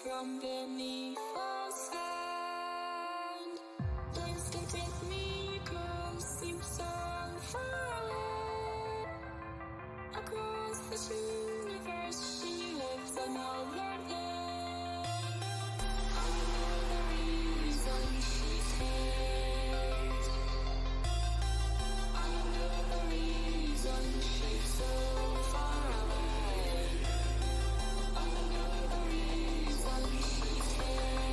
from beneath the sand. Please don't take me close, seem so far away. Across this universe, she lives another day. I know the reason she stays. I know the reason she's so far away. I know the reason she stays.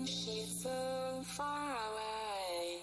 She's so far away.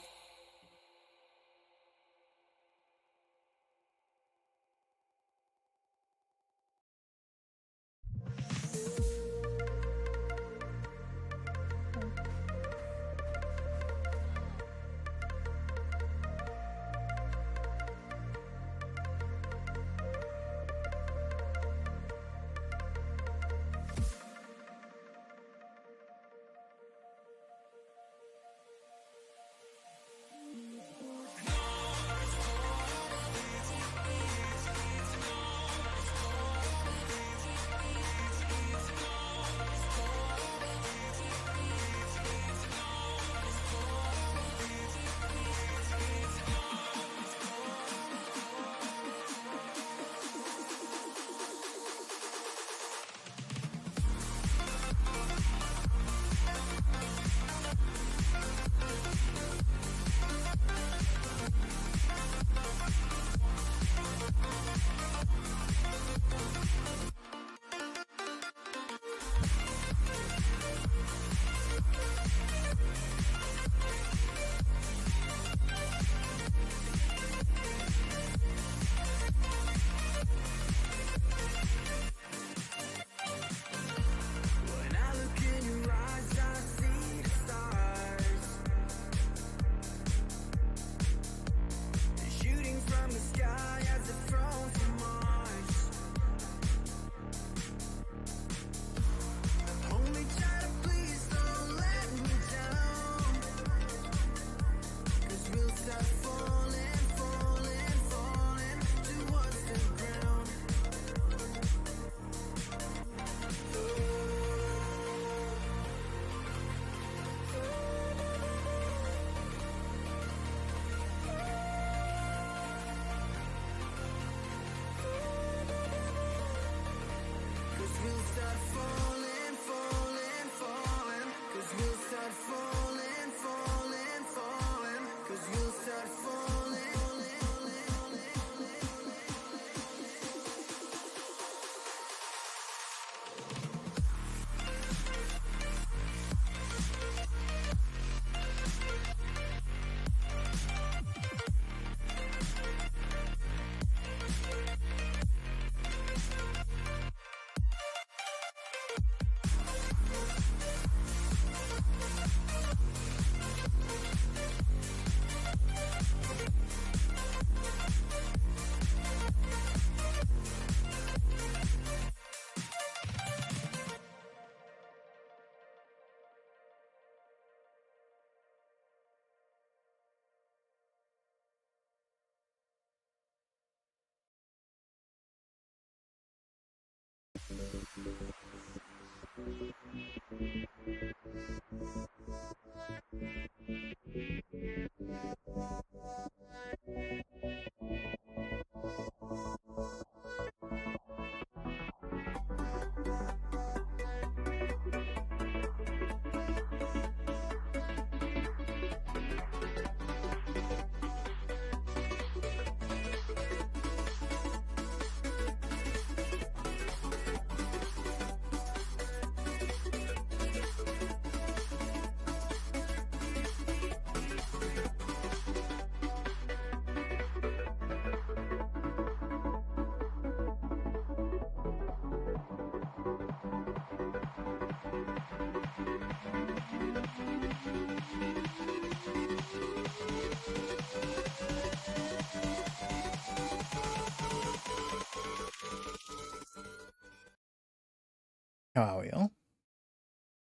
How are we all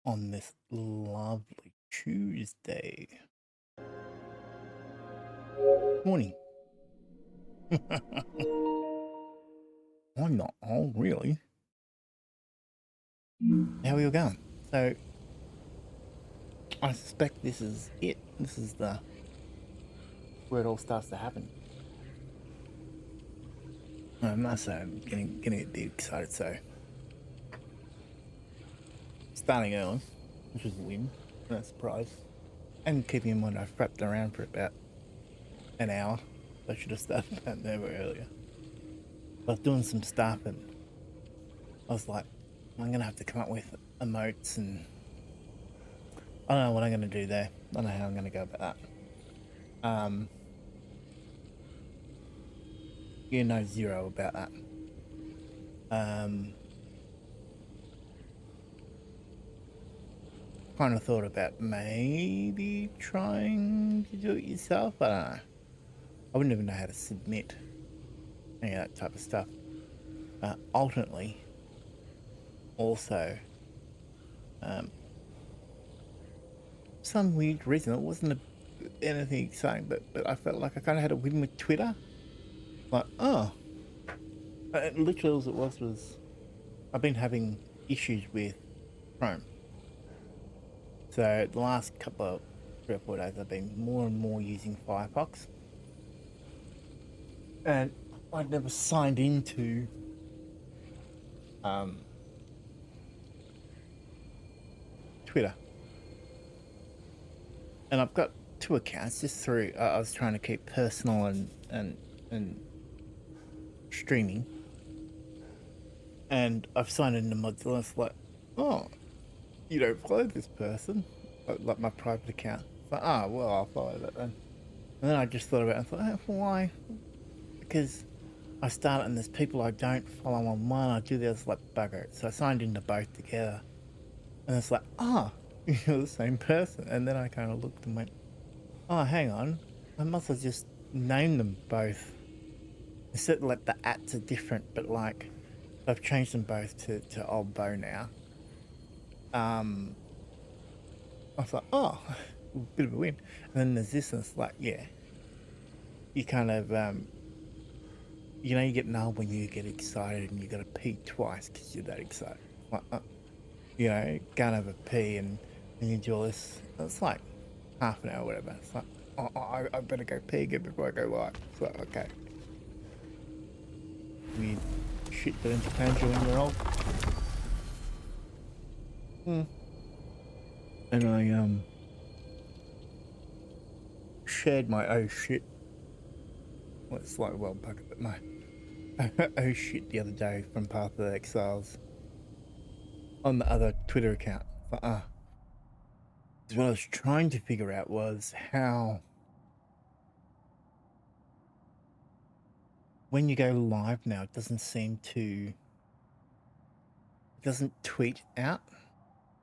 on this lovely Tuesday morning? I'm not old, really. How are you going? So, I suspect this is it. This is the where it all starts to happen. I must say, I'm getting a bit excited. So, starting early, which is a win, no surprise. And keeping in mind, I've prepped around for about an hour. I should have started about an hour earlier. I was doing some stuff, and I was like, I'm gonna have to come up with emotes and I don't know what I'm going to do there. I don't know how I'm going to go about that. You know zero about that. Kind of thought about maybe trying to do it yourself. I don't know. I wouldn't even know how to submit any of that type of stuff. Alternately, also, some weird reason, it wasn't anything exciting, but I felt like I kind of had a win with Twitter. Like, oh, literally all it was I've been having issues with Chrome. So the last couple of 3 or 4 days, I've been more and more using Firefox, and I'd never signed into Twitter, and I've got 2 accounts just through. I was trying to keep personal and streaming, and I've signed into Mozilla. It's like, oh, you don't follow this person, like my private account. It's like, oh, well, I'll follow that then. And then I just thought about it and thought, oh, why? Because I started and there's people I don't follow on one, I do the other, like bugger it. So I signed into both together. And it's like, oh, you're the same person. And then I kind of looked and went, oh, hang on. I must have just named them both. Instead of like the ats are different, but like I've changed them both to Old Bo now. I was like, oh, bit of a win. And then there's this, and it's like, yeah, you kind of, you know, you get nailed when you get excited and you got to pee twice because you're that excited. Like, you know, go and have a pee and you do all this. It's like half an hour, whatever. It's like, oh, I better go pee again before I go live. It's like, okay. Weird shit that entertains you when you're old. And I shared my oh shit. Well, it's like well bucket, but my oh shit the other day from Path of the Exiles on the other Twitter account. But what I was trying to figure out was how when you go live now, it doesn't tweet out.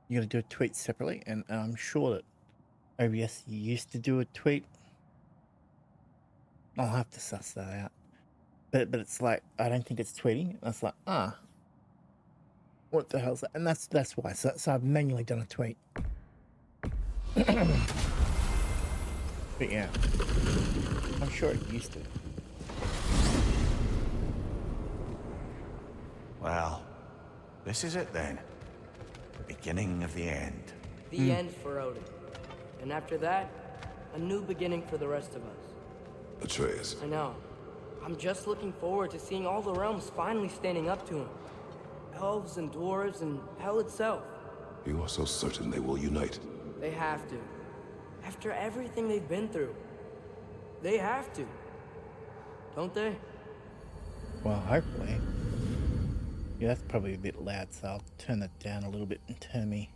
You got to do a tweet separately, and I'm sure that OBS used to do a tweet. I'll have to suss that out. But it's like I don't think it's tweeting. And it's like what the hell's that? And that's why. So I've manually done a tweet. But yeah, I'm sure it used to. Well, this is it then. The beginning of the end. The end for Odin. And after that, a new beginning for the rest of us. Atreus. I know. I'm just looking forward to seeing all the realms finally standing up to him. Elves and dwarves and hell itself. You are so certain they will unite. They have to. After everything they've been through. They have to. Don't they? Well, hopefully. Yeah, that's probably a bit loud, so I'll turn that down a little bit and turn me.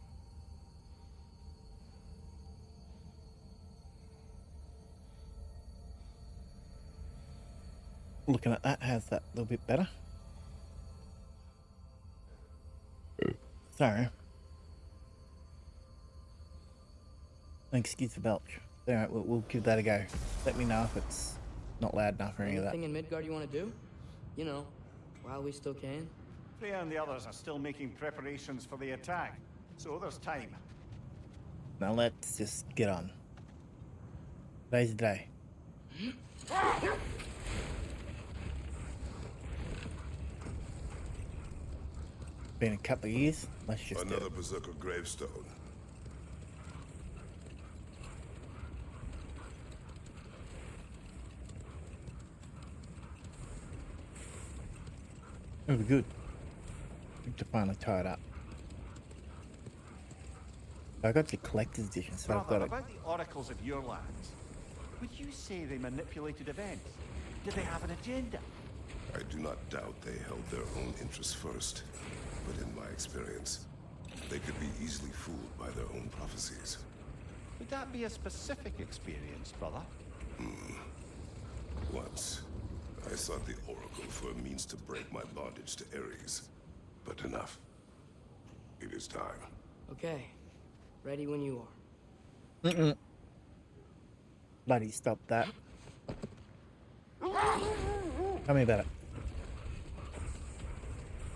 Looking at that, how's that a little bit better? Sorry. Excuse the belch. Alright, we'll give that a go. Let me know if it's not loud enough or any of that. Anything in Midgard you want to do? You know, while we still can. Freya and the others are still making preparations for the attack, so there's time. Now let's just get on. Today's the day. Been a couple of years. Let's just Another berserker gravestone. It'll be good. Good to finally tie it up. I got the collector's edition, so I've got it. About the oracles of your lands, would you say they manipulated events? Did they have an agenda? I do not doubt they held their own interests first, but in my experience, they could be easily fooled by their own prophecies. Would that be a specific experience, brother? Once, I sought the Oracle for a means to break my bondage to Ares. But enough. It is time. Okay. Ready when you are. Bloody stop that. Tell me about it.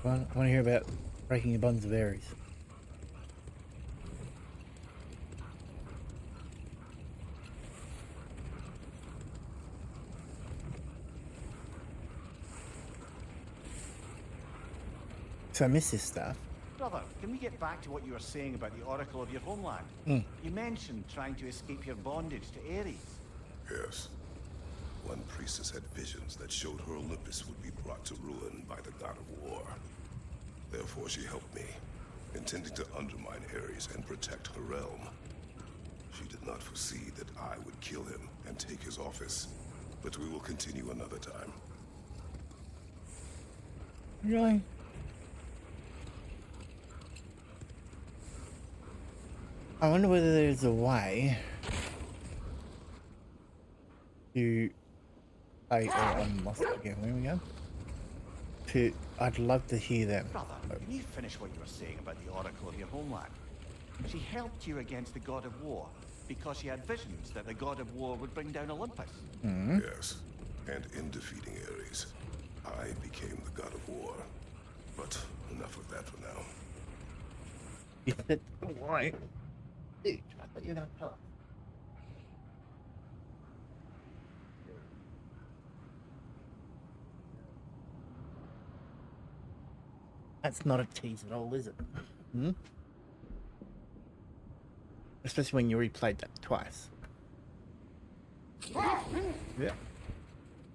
I want to hear about breaking your bonds of Ares. So I miss this stuff. Brother, can we get back to what you were saying about the Oracle of your homeland? You mentioned trying to escape your bondage to Ares. Yes. One priestess had visions that showed her Olympus would be brought to ruin by the god of war. Therefore she helped me, intending to undermine Ares and protect her realm. She did not foresee that I would kill him and take his office. But we will continue another time. Really? I wonder whether there's a way to play. Oh, I'm lost again. Where we go? I'd love to hear them. Brother, can you finish what you were saying about the Oracle of your homeland? She helped you against the god of war because she had visions that the god of war would bring down Olympus. Yes. And in defeating Ares, I became the god of war. But enough of that for now. You said why? Dude, I thought you were gonna tell us. That's not a tease at all, is it? Hmm? Especially when you replayed that twice. Yeah.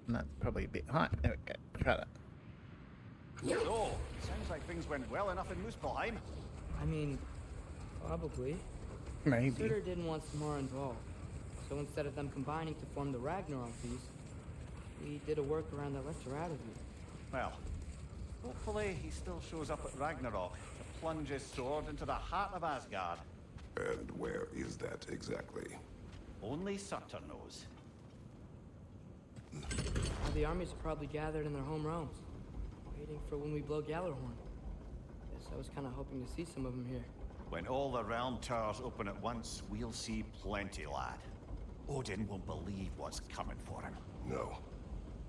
And that's probably a bit high. There we go. Try that. So, sounds like things went well enough in Muspelheim. I mean, probably. Maybe. Sutter didn't want Samara involved. So instead of them combining to form the Ragnarok piece, we did a workaround that left her out of it. Well, hopefully he still shows up at Ragnarok to plunge his sword into the heart of Asgard. And where is that exactly? Only Sutter knows. All the armies are probably gathered in their home realms, waiting for when we blow Gjallarhorn. Guess I was kind of hoping to see some of them here. When all the realm towers open at once, we'll see plenty, lad. Odin won't believe what's coming for him. No.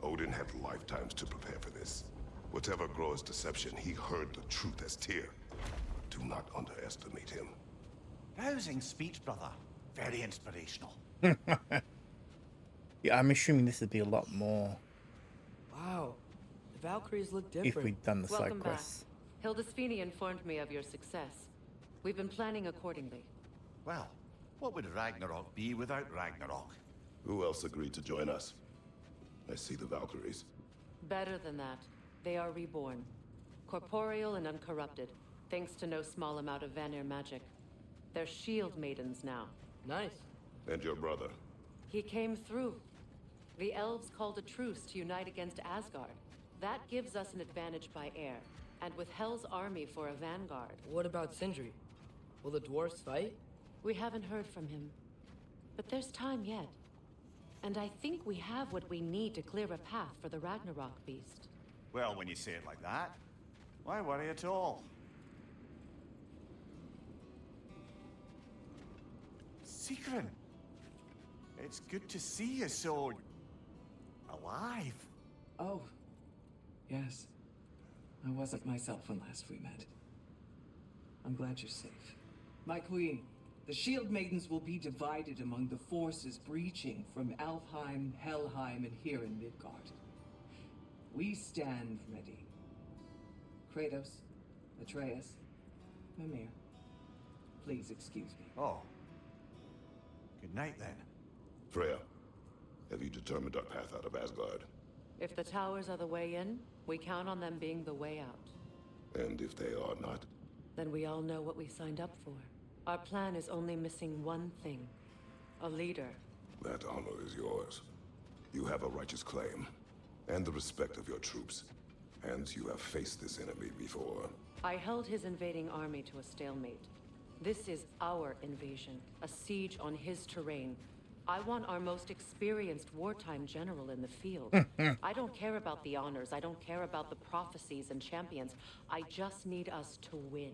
Odin had lifetimes to prepare for this. Whatever Groa's deception, he heard the truth as Tyr. Do not underestimate him. Rousing speech, brother. Very inspirational. Yeah, I'm assuming this would be a lot more Wow, the Valkyries look if different. we'd done the side Welcome back. quests. Hildesfini informed me of your success. We've been planning accordingly. Well, what would Ragnarok be without Ragnarok? Who else agreed to join us? I see the Valkyries. Better than that, they are reborn. Corporeal and uncorrupted, thanks to no small amount of Vanir magic. They're shield maidens now. Nice. And your brother. He came through. The elves called a truce to unite against Asgard. That gives us an advantage by air, and with Hel's army for a vanguard. What about Sindri? Will the dwarves fight? We haven't heard from him. But there's time yet. And I think we have what we need to clear a path for the Ragnarok beast. Well, when you say it like that, why worry at all? Sigrun! It's good to see you so... alive. Oh, yes. I wasn't myself when last we met. I'm glad you're safe. My queen, the Shield Maidens will be divided among the forces breaching from Alfheim, Helheim, and here in Midgard. We stand ready. Kratos, Atreus, Mimir, please excuse me. Oh. Good night, then. Freya, have you determined our path out of Asgard? If the towers are the way in, we count on them being the way out. And if they are not? Then we all know what we signed up for. Our plan is only missing one thing. A leader. That honor is yours. You have a righteous claim, and the respect of your troops. And you have faced this enemy before. I held his invading army to a stalemate. This is our invasion, a siege on his terrain. I want our most experienced wartime general in the field. I don't care about the honors, I don't care about the prophecies and champions. I just need us to win.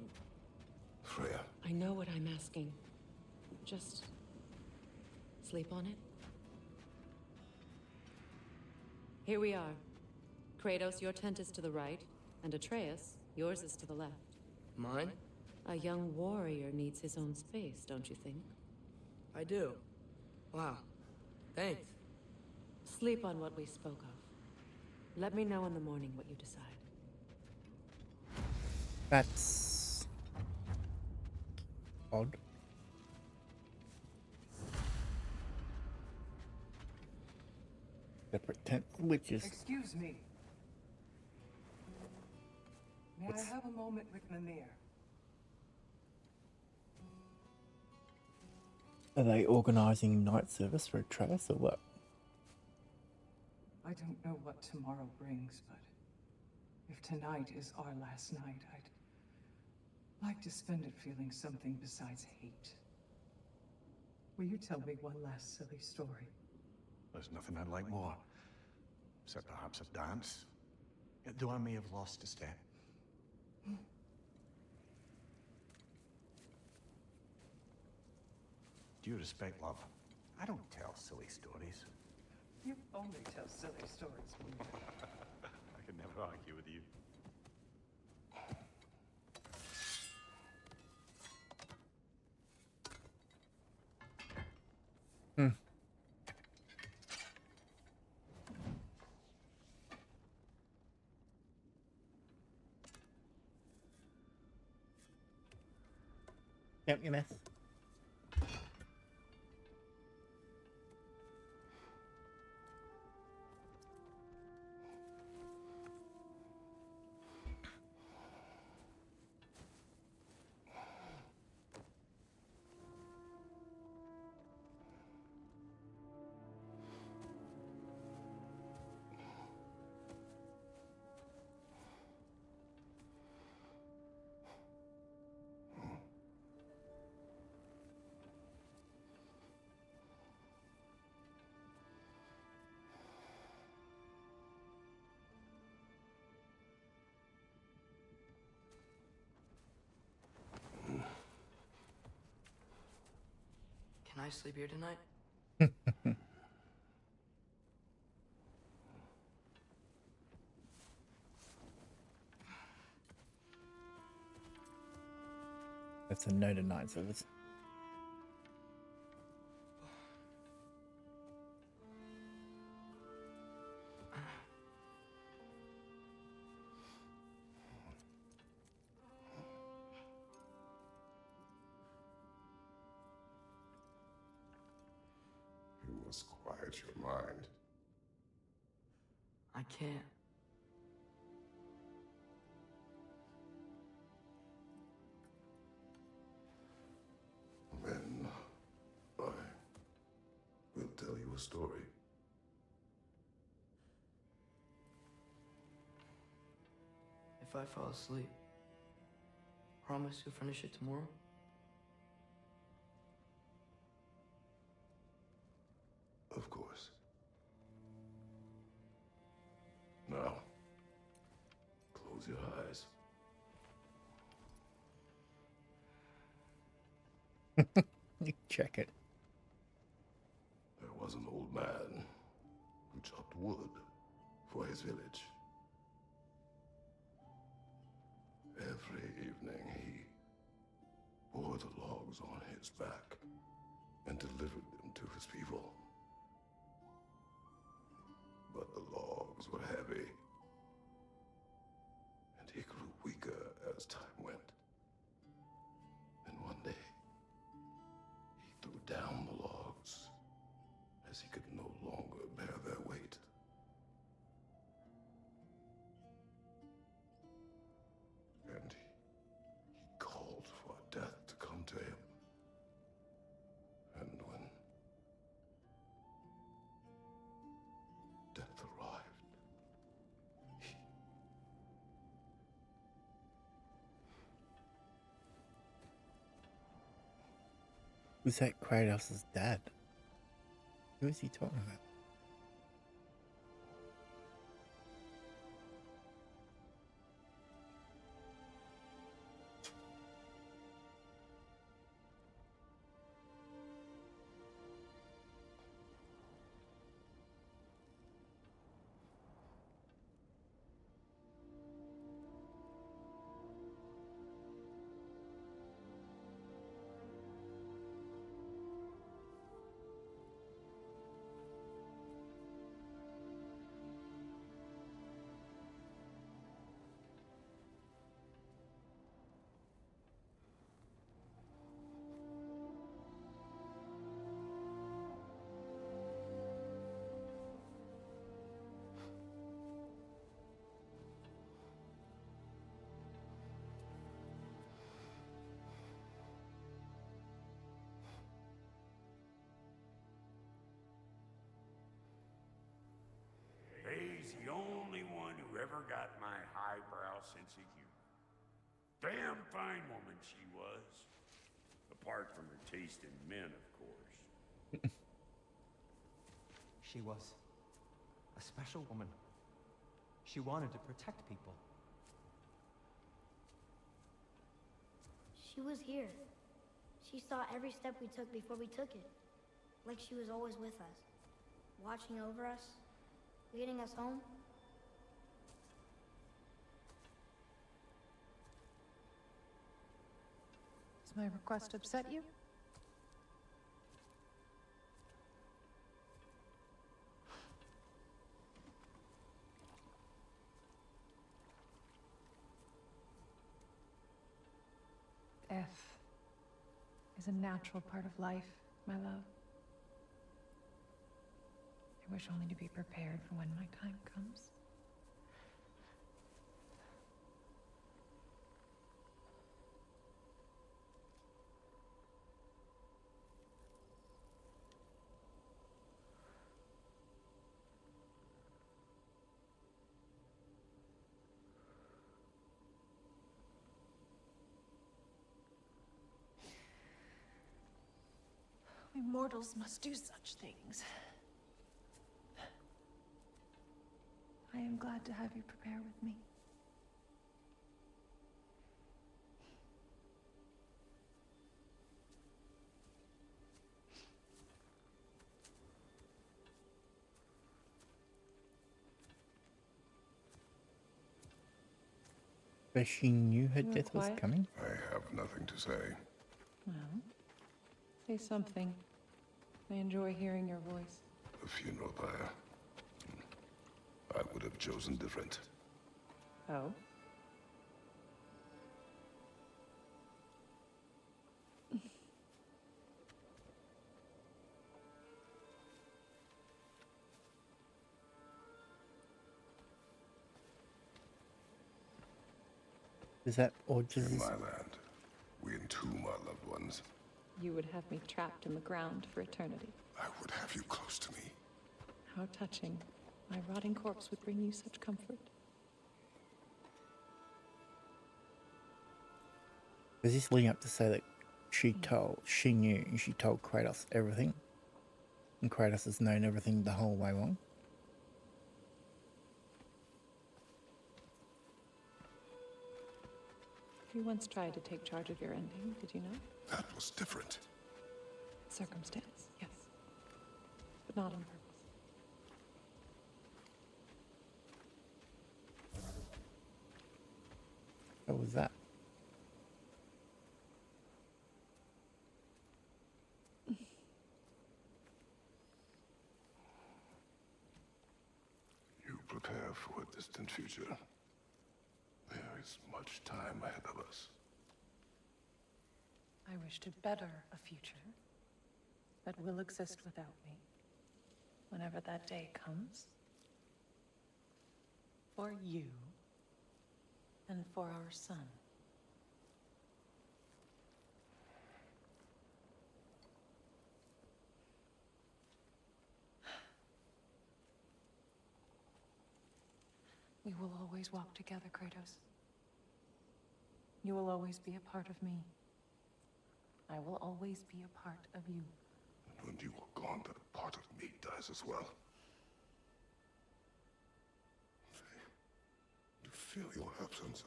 Freya, I know what I'm asking. Just sleep on it. Here we are. Kratos, your tent is to the right, and Atreus, yours is to the left. Mine? A young warrior needs his own space, don't you think? I do. Wow. Thanks. Sleep on what we spoke of. Let me know in the morning what you decide. That's odd. Separate tent, which is Excuse me. May I have a moment with Mimir? are they organising night service for Atreus or what? I don't know what tomorrow brings, but if tonight is our last night, I'd like to spend it feeling something besides hate. Will you tell me one last silly story? There's nothing I'd like more. Except perhaps a dance. Though I may have lost a step. Due respect, love, I don't tell silly stories. You only tell silly stories, Mimir. I can never argue with you. Yep, you miss. Can I sleep here tonight? That's a no to night service. you must quiet your mind. I can't. Then I will tell you a story. If I fall asleep, promise you'll finish it tomorrow? Of course. Now, close your eyes. You check it. There was an old man who chopped wood for his village. Every evening he bore the logs on his back and delivered them to his people. But the logs were heavy, and he grew weaker as time went. And one day, he threw down the logs as he could no longer bear their weight. And he called for death to come to him. And when Who's that Kratos' dad? Who is he talking about? He's the only one who ever got my highbrow sense of humor. Damn fine woman she was. Apart from her taste in men, of course. She was a special woman. She wanted to protect people. She was here. She saw every step we took before we took it. Like she was always with us, watching over us, leading us home. Does my request upset you? Death is a natural part of life, my love. I wish only to be prepared for when my time comes. We mortals must do such things. I am glad to have you prepare with me. But she knew her You were death was quiet. coming? I have nothing to say. Well, say something. I enjoy hearing your voice. The funeral pyre. I would have chosen different. Oh? Is that or In just my land, we entomb our loved ones. You would have me trapped in the ground for eternity. I would have you close to me. How touching. My rotting corpse would bring you such comfort. is this leading up to say that she knew and she told Kratos everything? And Kratos has known everything the whole way along? You once tried to take charge of your ending, did you know? That was different. Circumstance, yes. But not on purpose. What was that? You prepare for a distant future. There is much time ahead of us. I wish to better a future that will exist without me, whenever that day comes. For you, and for our son. We will always walk together, Kratos. You will always be a part of me. I will always be a part of you. And when you are gone, that part of me dies as well. You feel your absence.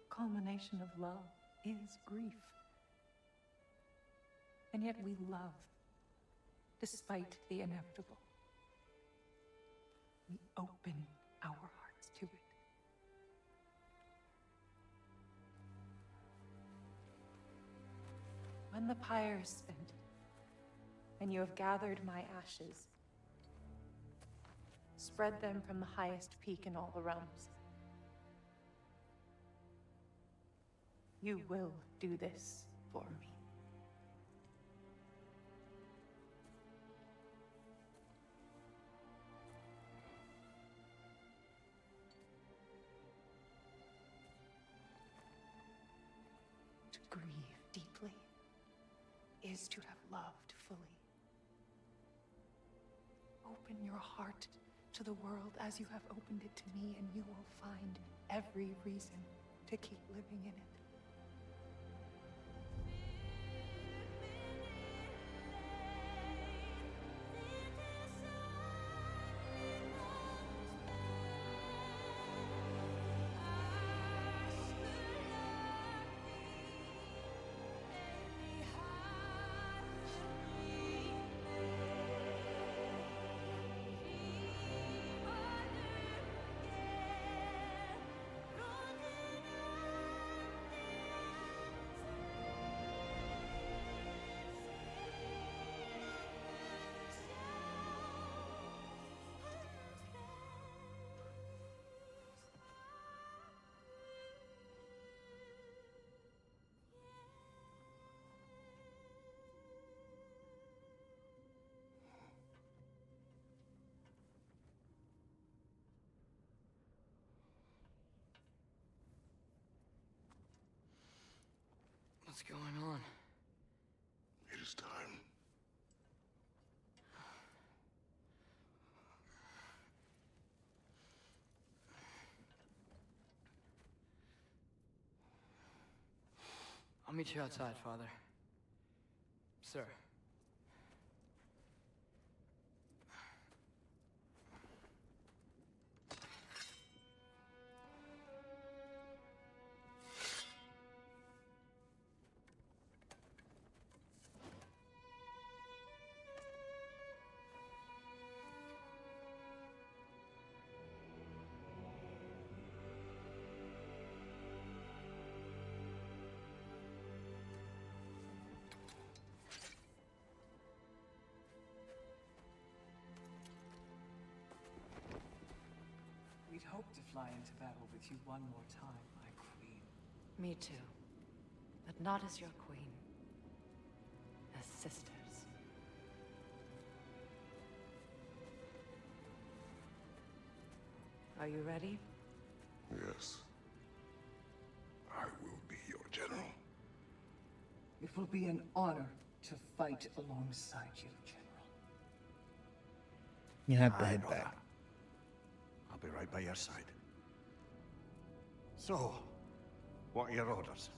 Culmination of love is grief. And yet we love, despite the inevitable. We open our hearts to it. When the pyre is spent, and you have gathered my ashes, spread them from the highest peak in all the realms. You will do this for me. To grieve deeply is to have loved fully. Open your heart to the world as you have opened it to me, and you will find every reason to keep living in it. What's going on? It is time. I'll meet you outside, Father. Sir. We'd hoped to fly into battle with you one more time, my queen. Me too. But not as your queen. As sisters. Are you ready? Yes. I will be your general. It will be an honor to fight alongside you, General. You have to Aye, head brother. back. I'll be right by your side. So, what are your orders?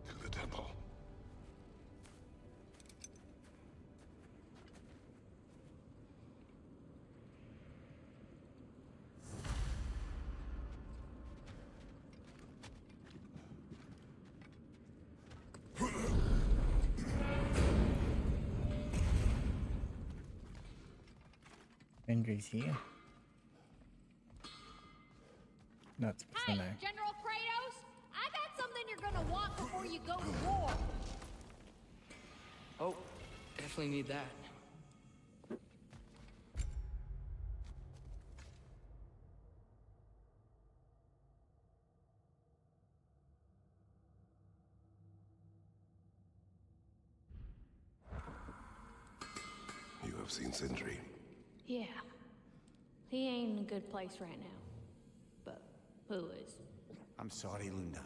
To the temple. Andrew's here. That's what's in there. General Kratos, I got something you're gonna want before you go to war. Oh, definitely need that. You have seen Sindri. Yeah. He ain't in a good place right now. But who is? I'm sorry, Lunda.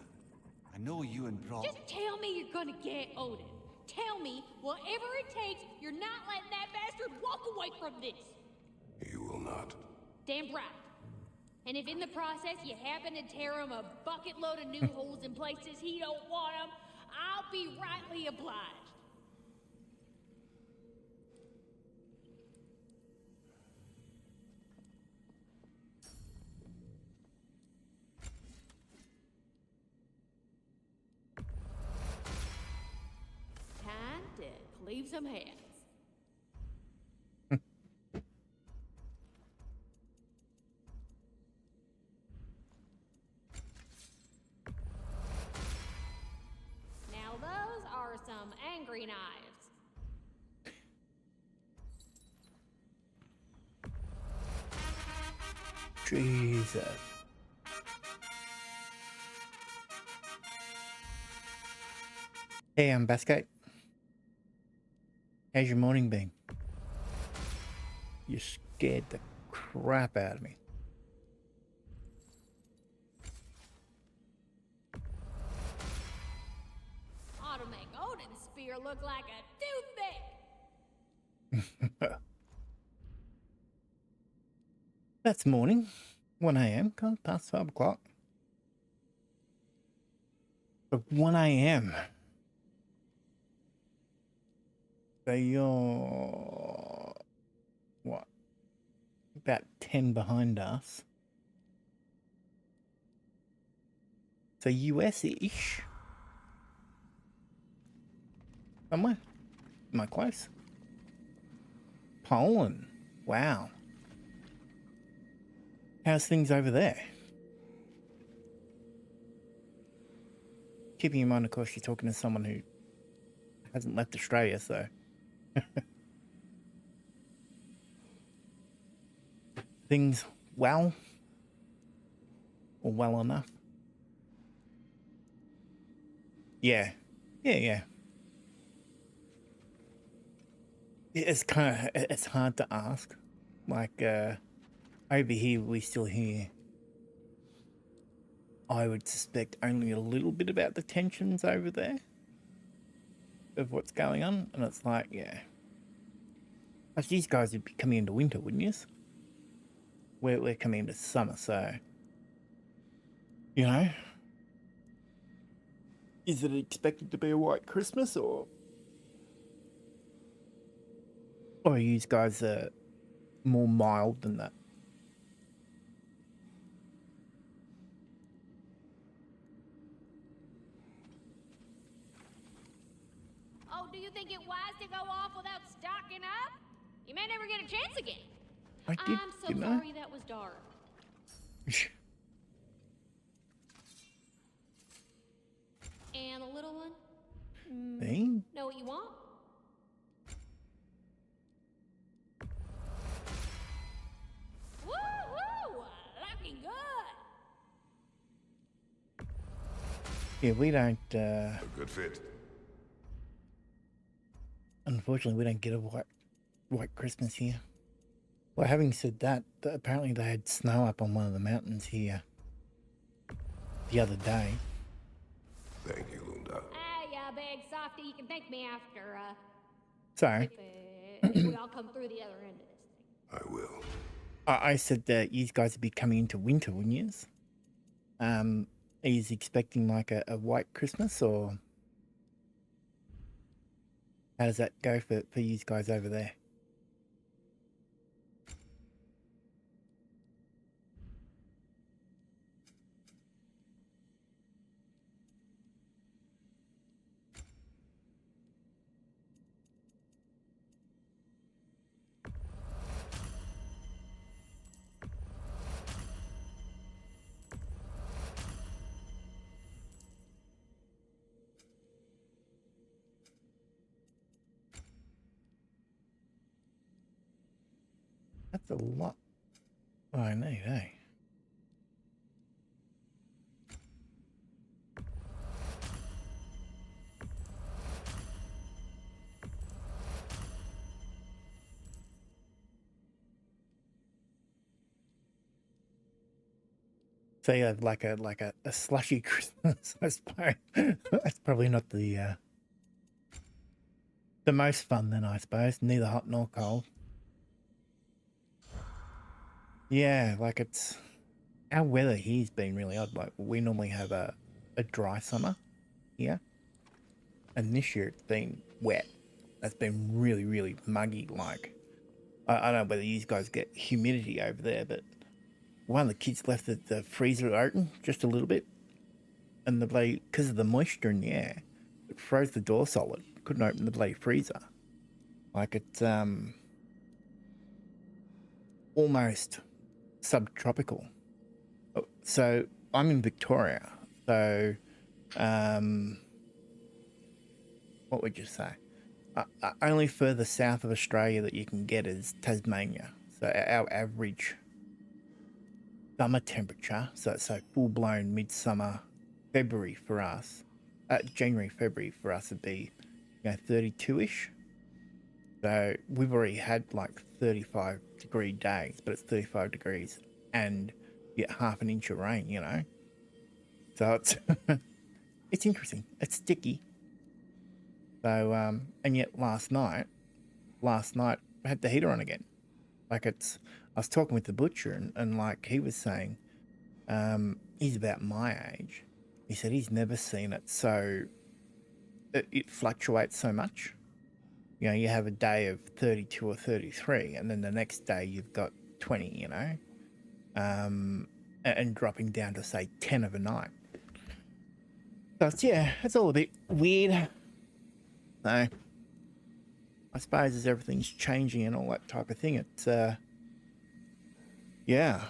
I know you and Brock... Just tell me you're gonna get Odin. Tell me, whatever it takes, you're not letting that bastard walk away from this. You will not. Damn right. And if in the process you happen to tear him a bucket load of new holes in places he don't want them, I'll be rightly obliged. Time to cleave some heads. Now those are some angry knives. Jesus. Hey, I'm Baskate. How's your morning been? You scared the crap out of me. Ought to make Odin's spear look like a toothpick. That's morning. 1 a.m. Past 5 o'clock. But 1 a.m. So you're... what? About 10 behind us. So US-ish. Somewhere? Am I close? Poland. Wow. How's things over there? Keeping in mind, of course, you're talking to someone who hasn't left Australia, so... Things well? Or well enough? Yeah. Yeah. It's it's hard to ask. Like, over here, we still hear, I would suspect, only a little bit about the tensions over there of what's going on. And it's like, yeah. Like, these guys would be coming into winter, wouldn't you? We're coming into summer, so, you know. Is it expected to be a white Christmas, or are you guys more mild than that? Oh, do you think it wise to go off without stocking up? You may never get a chance again. I'm so sorry that was dark. And the little one? Hey? Know what you want? Woo-hoo! Looking good! Yeah, we don't, A good fit. Unfortunately, we don't get a white Christmas here. Well, having said that, apparently they had snow up on one of the mountains here the other day. Thank you, Lunda. Hey, big softy, you can thank me after, Sorry. if we all come through the other end of this thing. I will. I said that you guys would be coming into winter, wouldn't you? Are you expecting like a white Christmas, or how does that go for you guys over there? That's a lot. Oh, I know, eh? So you have like a slushy Christmas, I suppose. That's probably not the most fun then, I suppose. Neither hot nor cold. Yeah, like it's our weather here's been really odd. Like, we normally have a dry summer here, and this year it's been wet. It's been really, really muggy. Like, I don't know whether you guys get humidity over there, but one of the kids left the freezer open just a little bit, and the bloody, because of the moisture in the air, it froze the door solid. Couldn't open the bloody freezer. Like, it's almost subtropical. So I'm in Victoria. So what would you say? Only further south of Australia that you can get is Tasmania. So our average summer temperature, so full blown midsummer February for us, January, February for us would be 32-ish. So we've already had like 35-degree days, but it's 35 degrees and you get half an inch of rain, So it's it's interesting. It's sticky. So and yet last night I had the heater on again. Like, I was talking with the butcher and like he was saying, he's about my age. He said he's never seen it so it fluctuates so much. You have a day of 32 or 33, and then the next day you've got 20, and dropping down to, say, 10 of a night. So, it's all a bit weird. So, I suppose as everything's changing and all that type of thing, it's, yeah.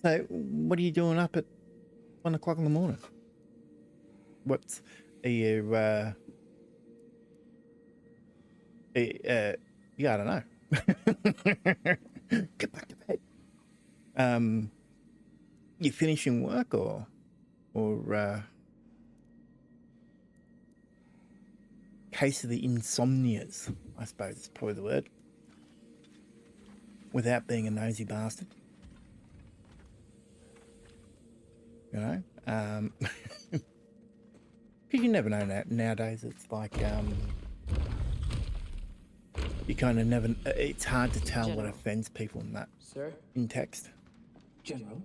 So, what are you doing up at 1 o'clock in the morning? Are you, yeah, I don't know. Get back to bed. You finishing work or case of the insomnias, I suppose is probably the word. Without being a nosy bastard. Because you never know nowadays. It's like, you kind of never, it's hard to tell General. what offends people in that. Sir? In text. General?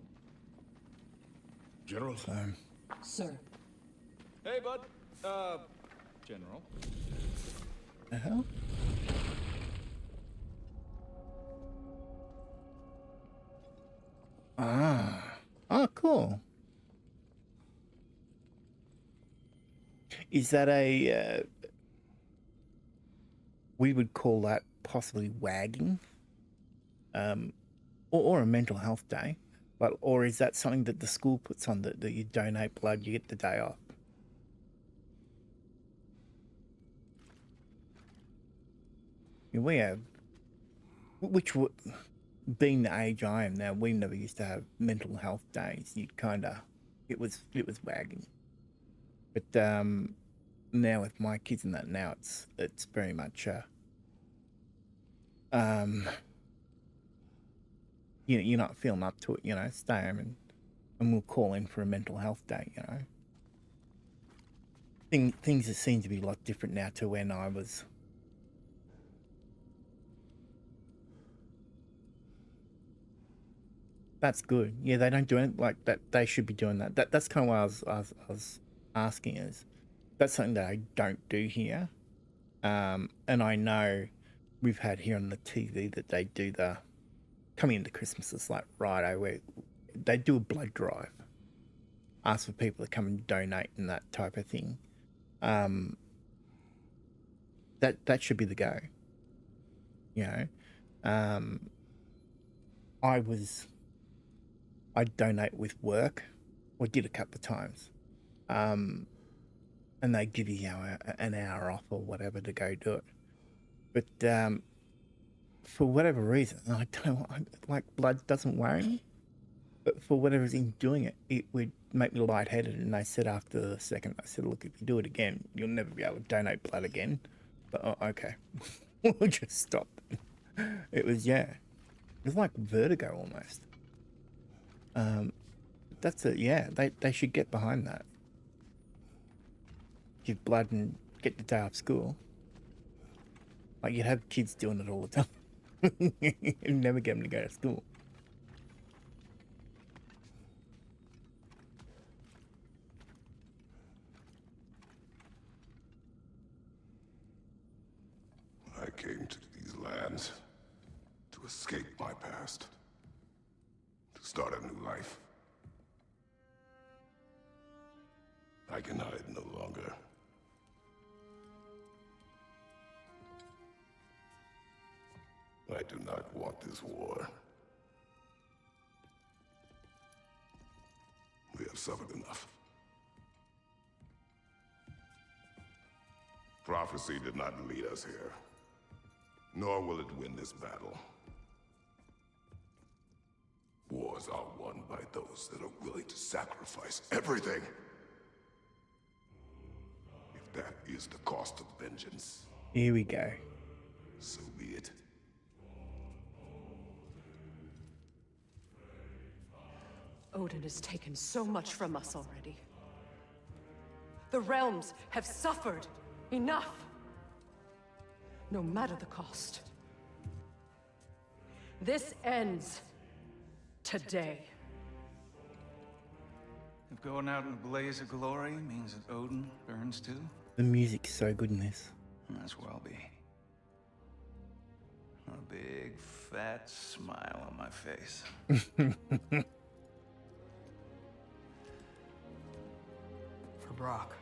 General? Sir. Hey, bud. General. The hell? Oh, cool. Is that we would call that possibly wagging, or a mental health day, or is that something that the school puts on that you donate blood, you get the day off? We have, being the age I am now, we never used to have mental health days. It was wagging. But now with my kids and that, now it's very much you're not feeling up to it, stay home and we'll call in for a mental health day, Things seem to be a lot different now to when I was. That's good. Yeah, they don't do it like that. They should be doing that. That's kind of what I was asking is. That's something that I don't do here. And I know we've had here on the TV that they do coming into Christmas, it's like righto, where they do a blood drive. Ask for people to come and donate and that type of thing. That should be the go. I donate with work, or did a couple of times. And they give you, an hour off or whatever to go do it. But for whatever reason, I don't like blood doesn't worry me. But for whatever reason, doing it, it would make me lightheaded. And they said after the second, I said, look, if you do it again, you'll never be able to donate blood again. But okay, we'll just stop. It was like vertigo almost. That's it. Yeah, they should get behind that. Give blood and get the day off school. Like, you'd have kids doing it all the time. You'd never get them to go to school. came to these lands to escape my past, to start a new life. I can hide no longer. I do not want this war. We have suffered enough. Prophecy did not lead us here, nor will it win this battle. Wars are won by those that are willing to sacrifice everything. If that is the cost of vengeance, here we go. So be it. Odin has taken so much from us already. The realms have suffered enough. No matter the cost. This ends today. If going out in a blaze of glory means that Odin burns too, The music's so good in this. that's where I'll be. A big, fat smile on my face. For Brock.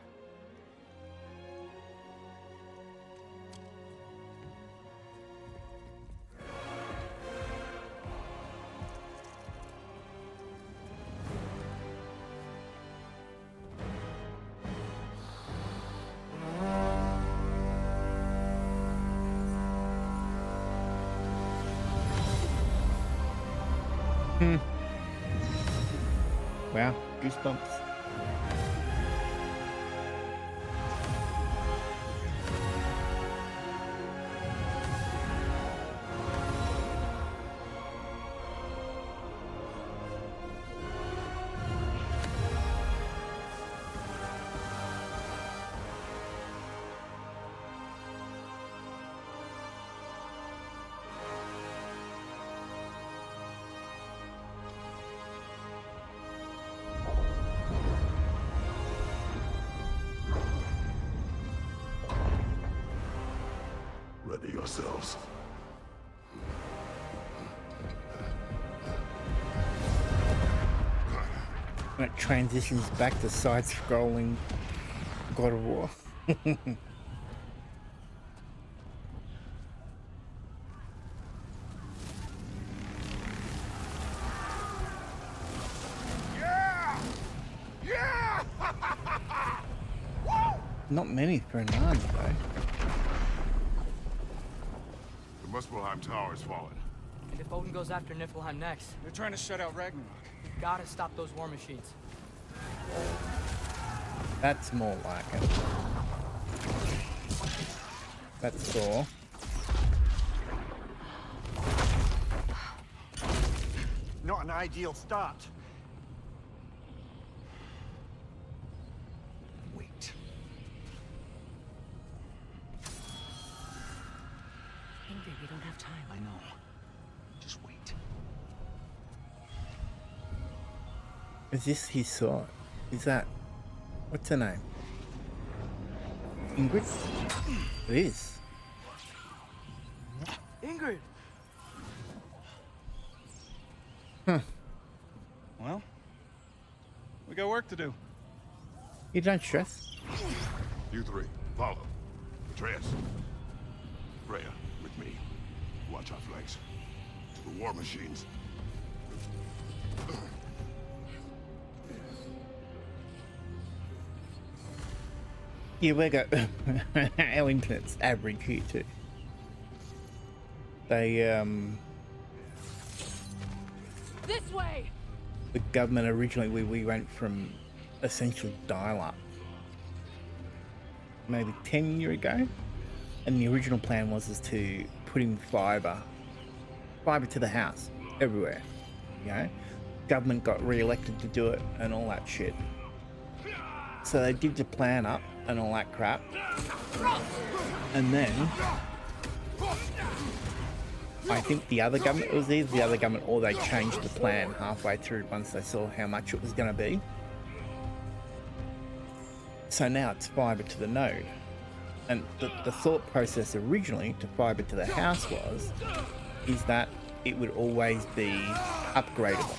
Wow, goosebumps. Ready yourselves. And it transitions back to side-scrolling God of War. Yeah! Not many for a nun, though. The Muspelheim Tower has fallen. And if Odin goes after Niflheim next, They're trying to shut out Ragnarök. we've got to stop those war machines. That's more like it. That's Thor. Not an ideal start. Wait. Ingrid, we don't have time. I know. Just wait. Is this his sword? Is that... What's her name? Ingrid? It is. Ingrid! Huh. Well, we got work to do. You don't stress. You three, follow. Atreus. Freya, with me. Watch our flanks. To the war machines. Yeah, we got our internet's average here too. They This way! the government originally we went from essentially dial-up maybe 10 years ago, and the original plan was to put in fiber to the house everywhere. You know, government got re-elected to do it and all that shit. So they did the plan up and all that crap, and then I think the other government, it was either the other government or they changed the plan halfway through once they saw how much it was going to be. So now it's fiber to the node. And the thought process originally to fiber to the house is that it would always be upgradable.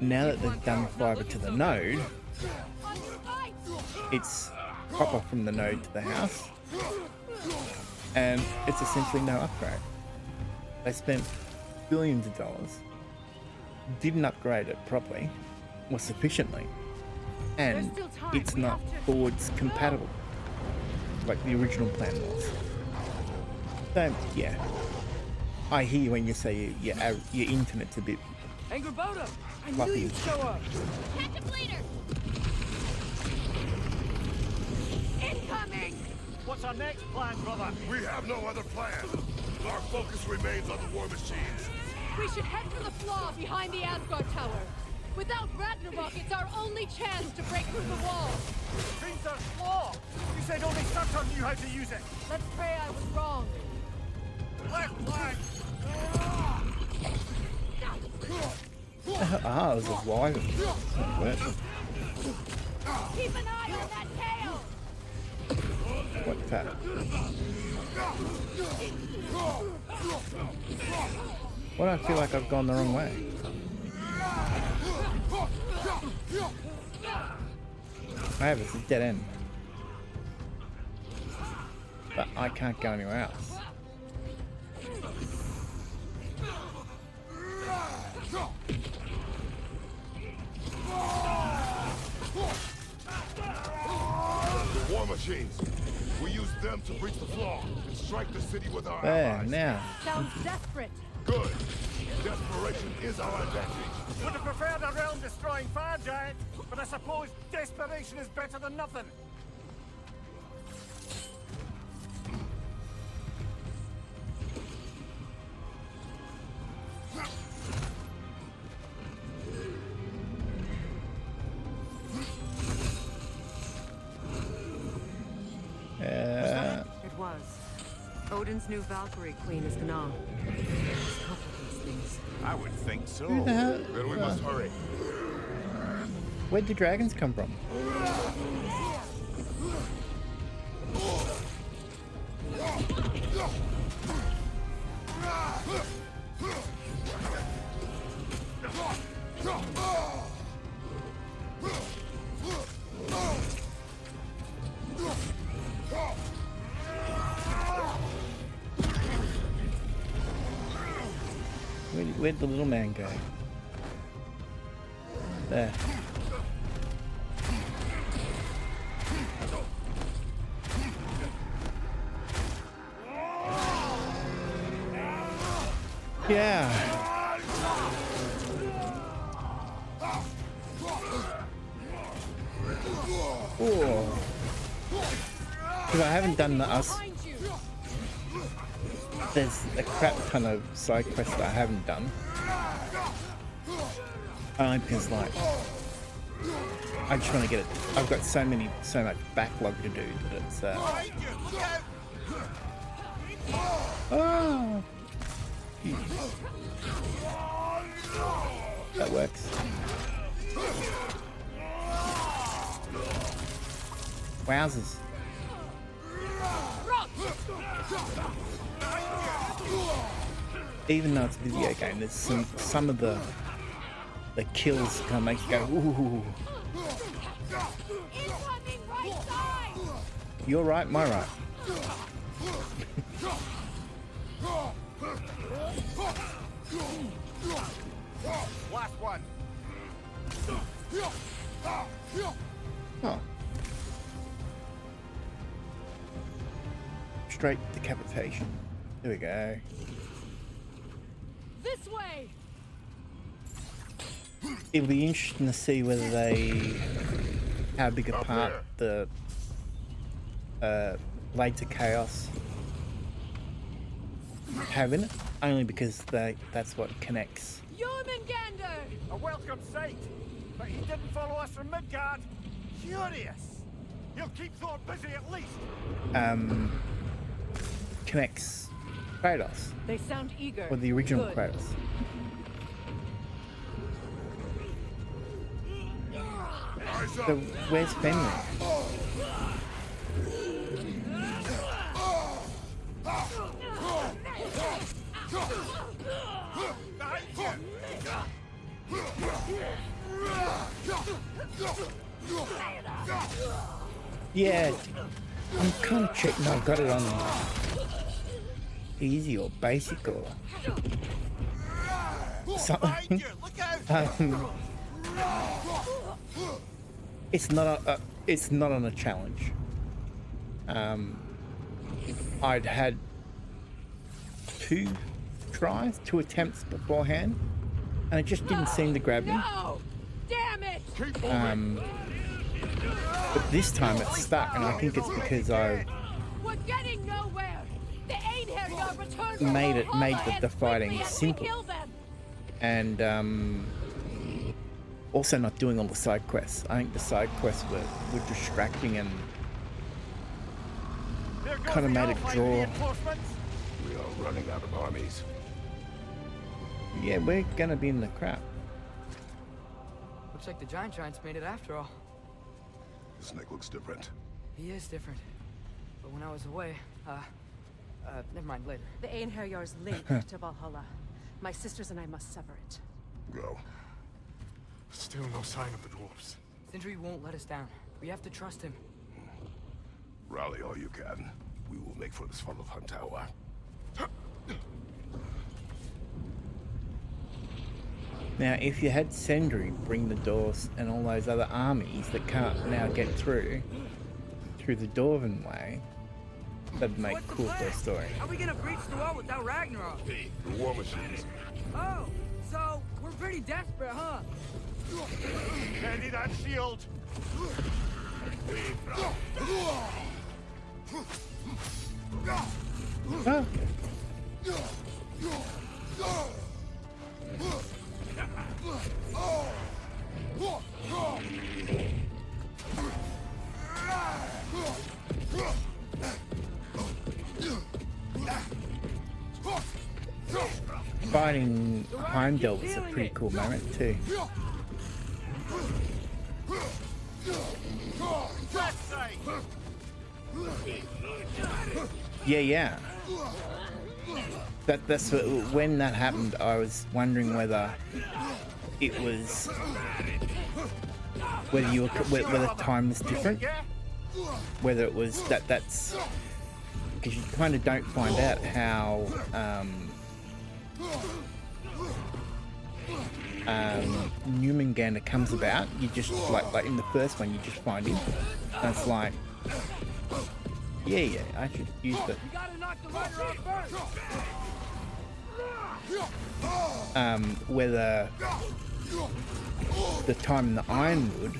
Now that they've done fiber to the node, it's proper from the node to the house, and it's essentially no upgrade. They spent billions of dollars, didn't upgrade it properly or sufficiently, and it's not forwards compatible like the original plan was. So yeah, I hear you when you say your internet's a bit Angerboda, I knew fluffy. you'd show up. Catch a bleeder! Incoming! What's our next plan, brother? We have no other plan. Our focus remains on the war machines. We should head for the flaw behind the Asgard Tower. Without Ragnarök, it's our only chance to break through the wall. Finster's flaw! You said only Surtur knew how to use it. Let's pray I was wrong. Left flank! Ah, there's a wyvern. Keep an eye on that tail! What's that? Why do I feel like I've gone the wrong way? I have, it's a dead end. But I can't go anywhere else. War machines. We use them to breach the flaw and strike the city with our There, allies. now. Sounds desperate. Good. Desperation is our advantage. Would have preferred a realm-destroying fire giant, but I suppose desperation is better than nothing. It was. Odin's new Valkyrie queen is Gná. Let's cover these things. I would think so. Who the hell? Then we must hurry. Where'd the dragons come from? Where'd the little man go? There. Yeah. Oh. Because I haven't done the us. There's a crap ton of side quests that I haven't done. Because like, I just want to get it. I've got so much backlog to do that it's. Oh. That works. Wowzers. Even though it's a video game, there's some of the kills kind of make you go, ooh. You're right, my right. Last one. Oh. Straight decapitation. There we go. This way. It'll be interesting to see whether how big a part the Blades of Chaos have in it, only because that's what connects. Jormungandr! A welcome sight, but he didn't follow us from Midgard. Curious. He'll keep Thor busy at least. Connects Kratos. They sound eager. Or the original Good. Kratos. So where's Fenrir? Yeah, I'm kind of checking I've got it on easy or basic or something. It's not on a challenge. I'd had two attempts beforehand, and it just didn't seem to grab me. No! Damn it! But this time it's stuck, and I think it's because I We're getting nowhere. The Ainheriar returned made the fighting simple, and also not doing all the side quests. I think the side quests were distracting and kind of made it draw. We are running out of armies. Yeah, we're gonna be in the crap. Looks like the Giants made it after all. The snake looks different. He is different. But when I was away, never mind, later. The Ainheriar's link to Valhalla. My sisters and I must sever it. Go. Still no sign of the dwarves. Sindri won't let us down. We have to trust him. Rally all you can. We will make for this funnel of Tower. Now, if you had Sindri bring the doors and all those other armies that can't now get through the Dwarven way, that'd make cool for a story. How are we gonna breach the wall without Ragnarok? The war machines. Oh, so we're pretty desperate, huh? Ready that shield! Fighting Heimdall is a pretty cool moment too. Yeah. That's what, when that happened, I was wondering whether it was whether time was different, whether it was that's because you kind of don't find out how Newmangander comes about. You just like in the first one, you just find him, and it's like, yeah, I should use the. Whether the time in the Ironwood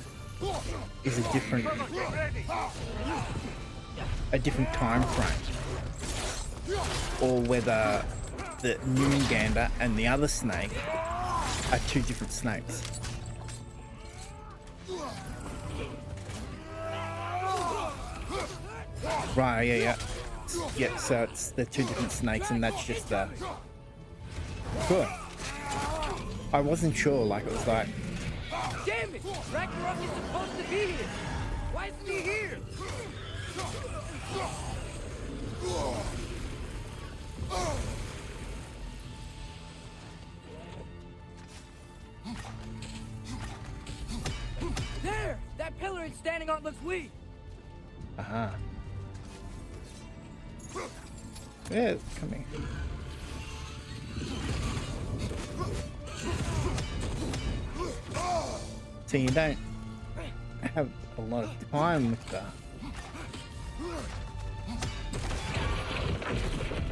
is a different time frame, or whether the Newmangander and the other snake are two different snakes. Right, yeah. So it's the two different snakes, and that's just the. Cool. I wasn't sure. Like it was like. Damn it! Ragnarok is supposed to be here. Why isn't he here? There! That pillar it's standing on looks weak. Uh-huh. Yeah, it's coming. So you don't have a lot of time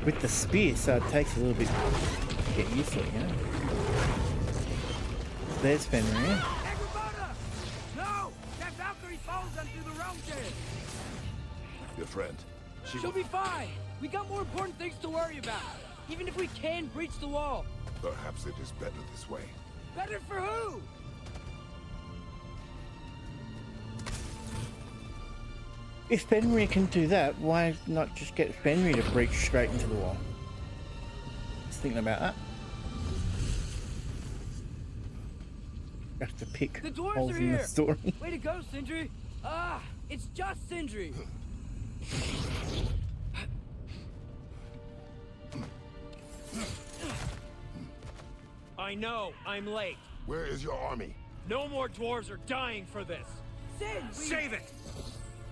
with the spear, so it takes a little bit to get used to it, you know? There's Fenrir. No! That Valkyrie follows them through the realm chair. Your friend. She'll be fine. We got more important things to worry about. Even if we can breach the wall. Perhaps it is better this way. Better for who? If Fenrir can do that, why not just get Fenrir to breach straight into the wall? Just thinking about that. Have to pick the dwarves holes are in here. the story. Way to go, Sindri. It's just Sindri. I know, I'm late. Where is your army? No more dwarves are dying for this. Save it!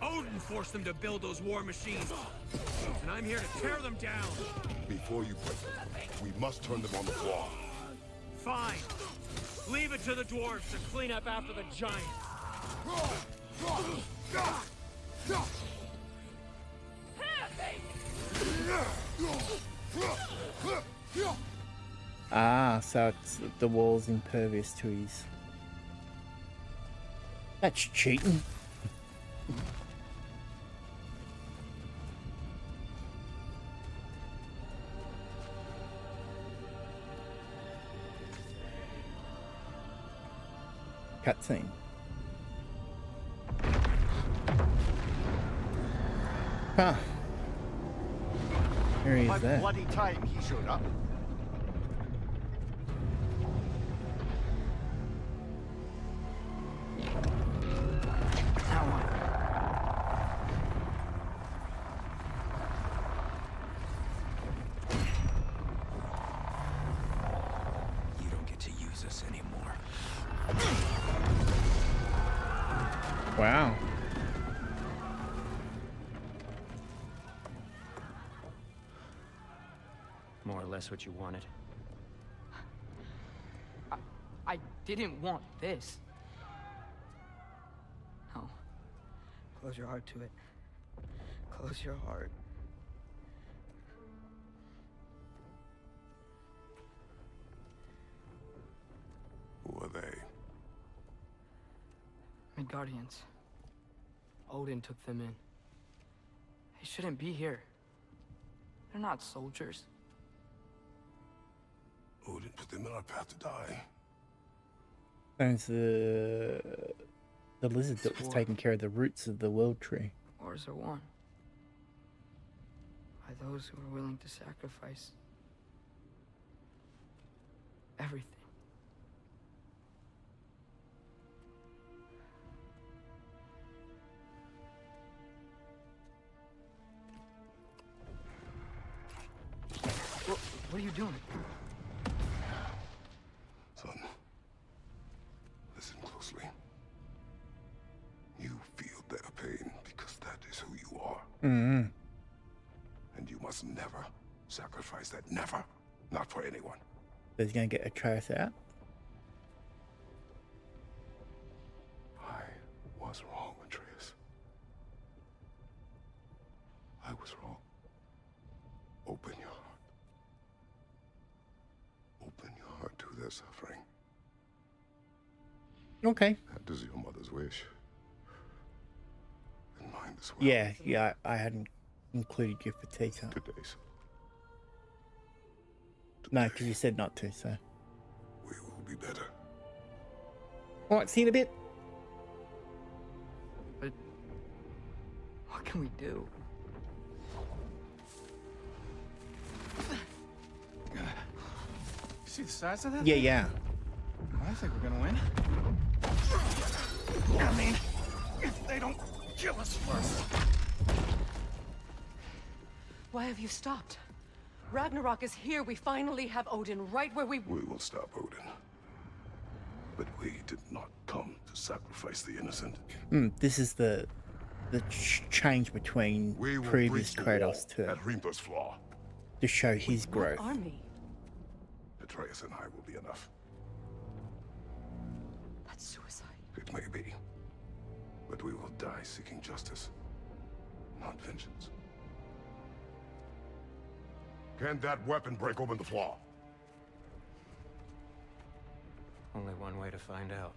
Odin forced them to build those war machines. And I'm here to tear them down. Before you break them, we must turn them on the floor. Fine. Leave it to the dwarves to clean up after the giants. Ah, so it's the wall's impervious to his... That's cheating. Cutscene. Huh. Where is About that? bloody time he showed up. You don't get to use us anymore. Wow. More or less what you wanted. I didn't want this. No. Close your heart to it. Close your heart. Who are they? Midgardians. Odin took them in. They shouldn't be here. They're not soldiers. Odin put them in our path to die. That's the lizard that was taking care of the roots of the world tree. Wars are won by those who are willing to sacrifice everything. What are you doing? Son, listen closely. You feel their pain because that is who you are. Mm-hmm. And you must never sacrifice that. Never. Not for anyone. So he's gonna get Atreus out. I was wrong, Atreus. I was wrong. Open your heart. Open your heart to their suffering. Okay. That is your mother's wish. And mine as well. Yeah, I hadn't included you for tea time. Today, son. No, because you said not to, so. We will be better. Alright, see you in a bit. But what can we do? See the size of that? Yeah, yeah. I think we're gonna win. I mean, if they don't kill us first. Why have you stopped? Ragnarok is here. We finally have Odin right where we... We will stop Odin. But we did not come to sacrifice the innocent. This is the change between We will previous breach the wall Kratos to at Hrimthur's Flaw. show his growth. What army? Atreus and I will be enough. That's suicide. It may be. But we will die seeking justice, not vengeance. Can that weapon break open the flaw? Only one way to find out.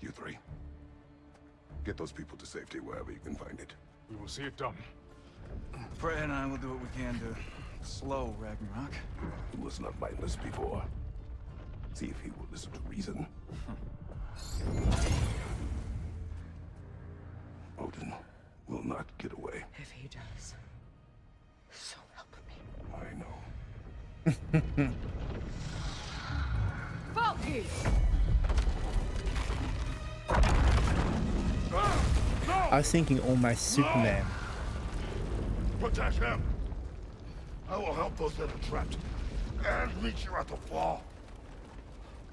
You three. Get those people to safety wherever you can find it. We will see it done. Freya and I will do what we can to slow Ragnarok. He was not mindless before. See if he will listen to reason. Odin will not get away. If he does, so help me. I know. Valky! I was thinking almost Superman. Protect him! I will help those that are trapped. And meet you at the fall.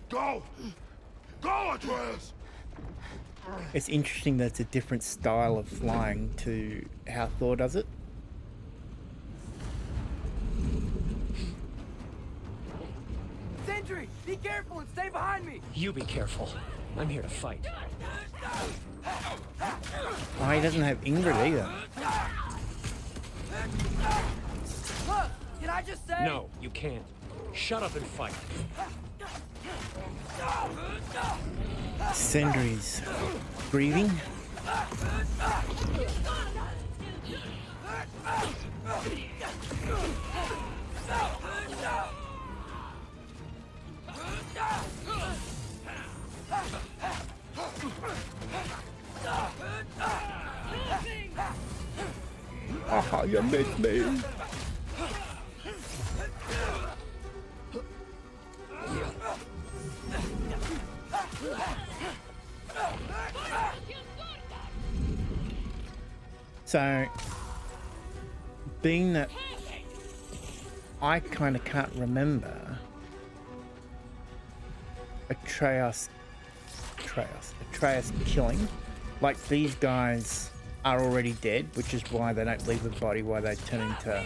Go! Go, Atreus! It's interesting that it's a different style of flying to how Thor does it. Sentry, be careful and stay behind me! You be careful. I'm here to fight. Oh, he doesn't have Ingrid either. Look, can I just say? No, you can't. Shut up and fight. Sindri's breathing. Ah, you missed me. So, being that I kind of can't remember Atreus killing, like these guys are already dead, which is why they don't leave the body, why they turn into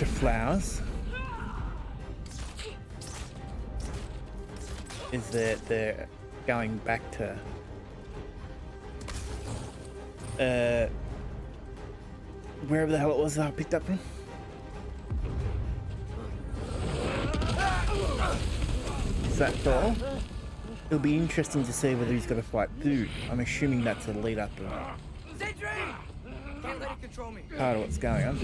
flowers. Is that they're going back to wherever the hell it was that I picked up from. Is that Thor? It'll be interesting to see whether he's got to fight Food. I'm assuming that's a lead up of Sentry! Can't let it control me. part of what's going on.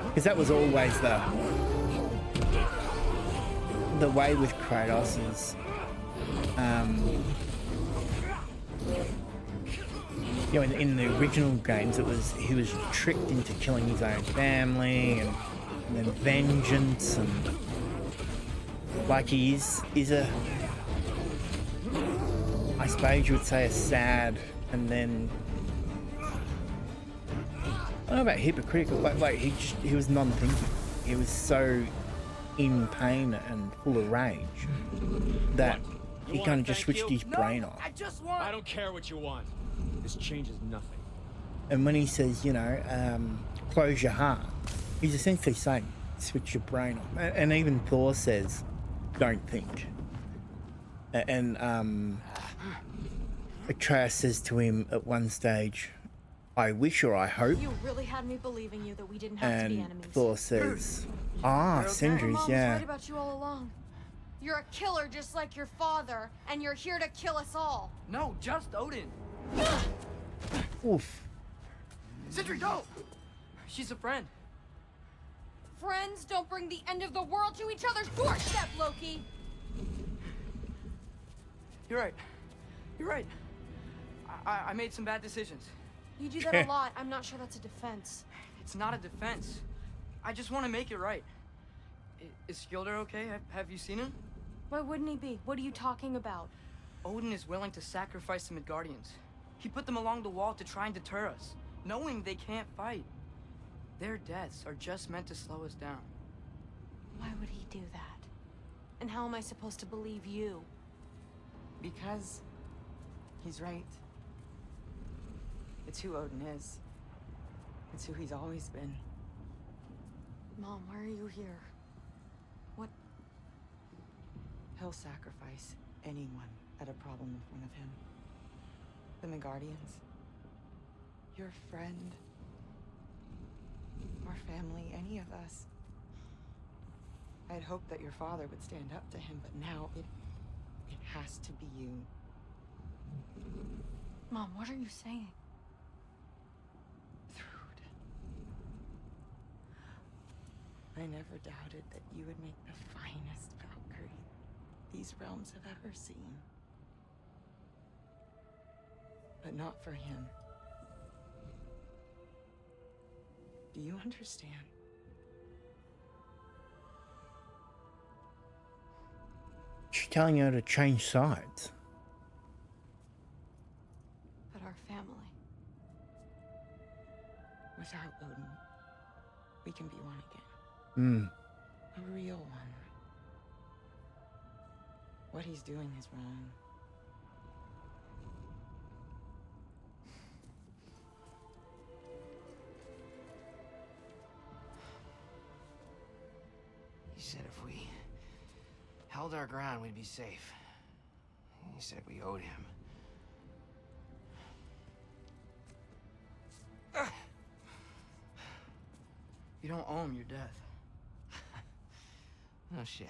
Because that was always the way with Kratos is, you know, in the original games, he was tricked into killing his own family, and then vengeance, and like he is a, I suppose you would say, a sad, and then I don't know about hypocritical, like he was non-thinking. He was so in pain and full of rage that he kind of just switched his brain off. I don't care what you want. This changes nothing. And when he says, you know, close your heart, he's essentially saying, switch your brain off. And even Thor says, don't think. And Atreus says to him at one stage, I wish or I hope. You really had me believing you that we didn't have to be And enemies. Thor says, Sindri's, Mom's yeah. right about you all along. You're a killer just like your father, and you're here to kill us all. No, just Odin. Oof. Sentry, go! She's a friend. Friends don't bring the end of the world to each other's doorstep, Loki. You're right. You're right. I made some bad decisions. You do that a lot. I'm not sure that's a defense. It's not a defense. I just want to make it right. Is Skilder okay? Have you seen him? Why wouldn't he be? What are you talking about? Odin is willing to sacrifice the Midgardians. He put them along the wall to try and deter us, knowing they can't fight. Their deaths are just meant to slow us down. Why would he do that? And how am I supposed to believe you? Because he's right. It's who Odin is. It's who he's always been. Mom, why are you here? What? He'll sacrifice anyone at a problem in front of him. The Midgardians. Your friend. Our family, any of us. I'd hoped that your father would stand up to him, but now it has to be you. Mom, what are you saying? I never doubted that you would make the finest Valkyrie. these realms have ever seen. But not for him. Do you understand? She's telling her to change sides. But our family. Without Odin, we can be one Hmm. again. A real one. What he's doing is wrong. He said if we held our ground, we'd be safe. He said we owed him. You don't owe him your death. No shit.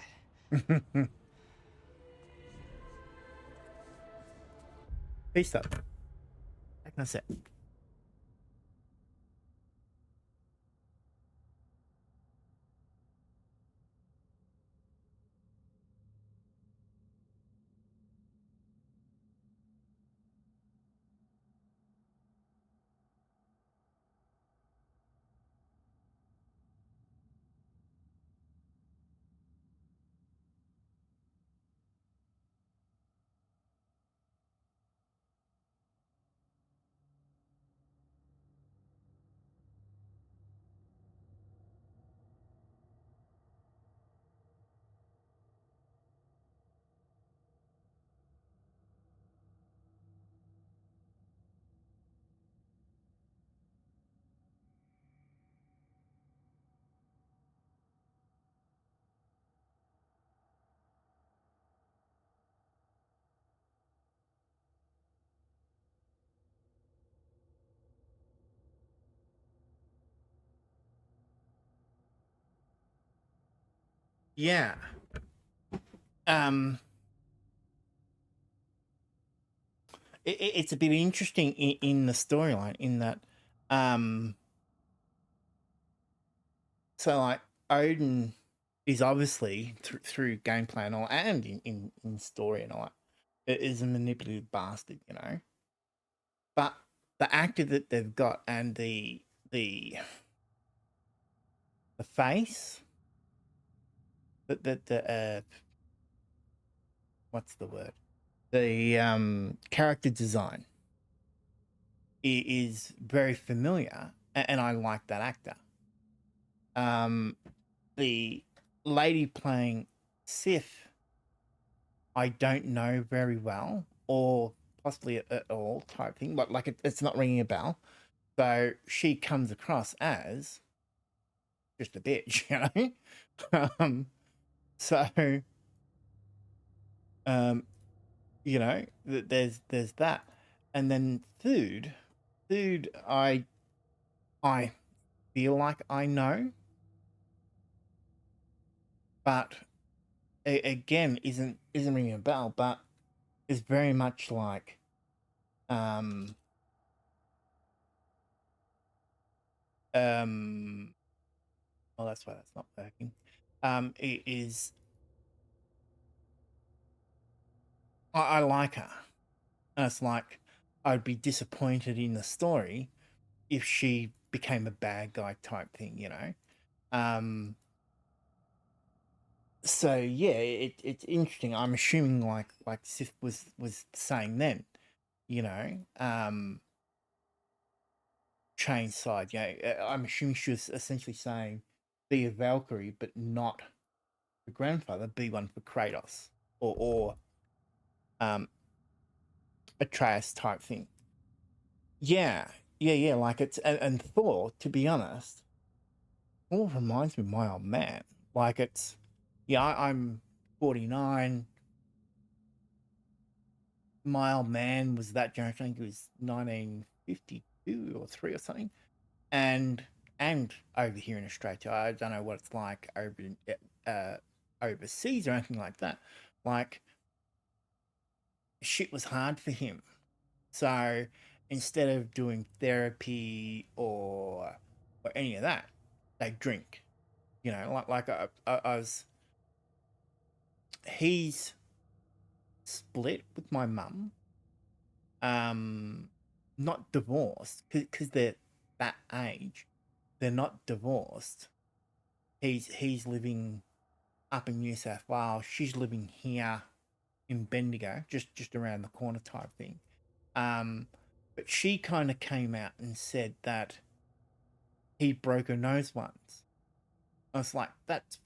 Peace up. That's it. Yeah. It's a bit interesting in the storyline in that, so like Odin is obviously through gameplay and all, and in story and all that, it is a manipulative bastard, you know. But the actor that they've got and the face, the what's the word? The character design is very familiar, and I like that actor. The lady playing Sif, I don't know very well, or possibly at all type thing, but like it's not ringing a bell. So she comes across as just a bitch, you know. So you know, there's that, and then food, I feel like I know, but again, isn't ringing a bell, but is very much like well, that's why that's not working. It is. I like her, and it's like I'd be disappointed in the story if she became a bad guy type thing, you know. So yeah, it's interesting. I'm assuming like Sif was saying then, you know, change side. Yeah, I'm assuming she was essentially saying be a Valkyrie, but not the grandfather. Be one for Kratos or Atreus type thing. Yeah, yeah. Like it's and Thor. To be honest, Thor reminds me of my old man. Like it's yeah. I'm 49. My old man was that generation. I think it was 1952 or 3 or something. And over here in Australia, I don't know what it's like over in, overseas or anything like that. Like shit was hard for him. So instead of doing therapy or any of that, they drink. You know, like I was. He's split with my mum. Not divorced, because they're that age. They're not divorced. He's living up in New South Wales. She's living here in Bendigo, just around the corner type thing. But she kind of came out and said that he broke her nose once. I was like, that's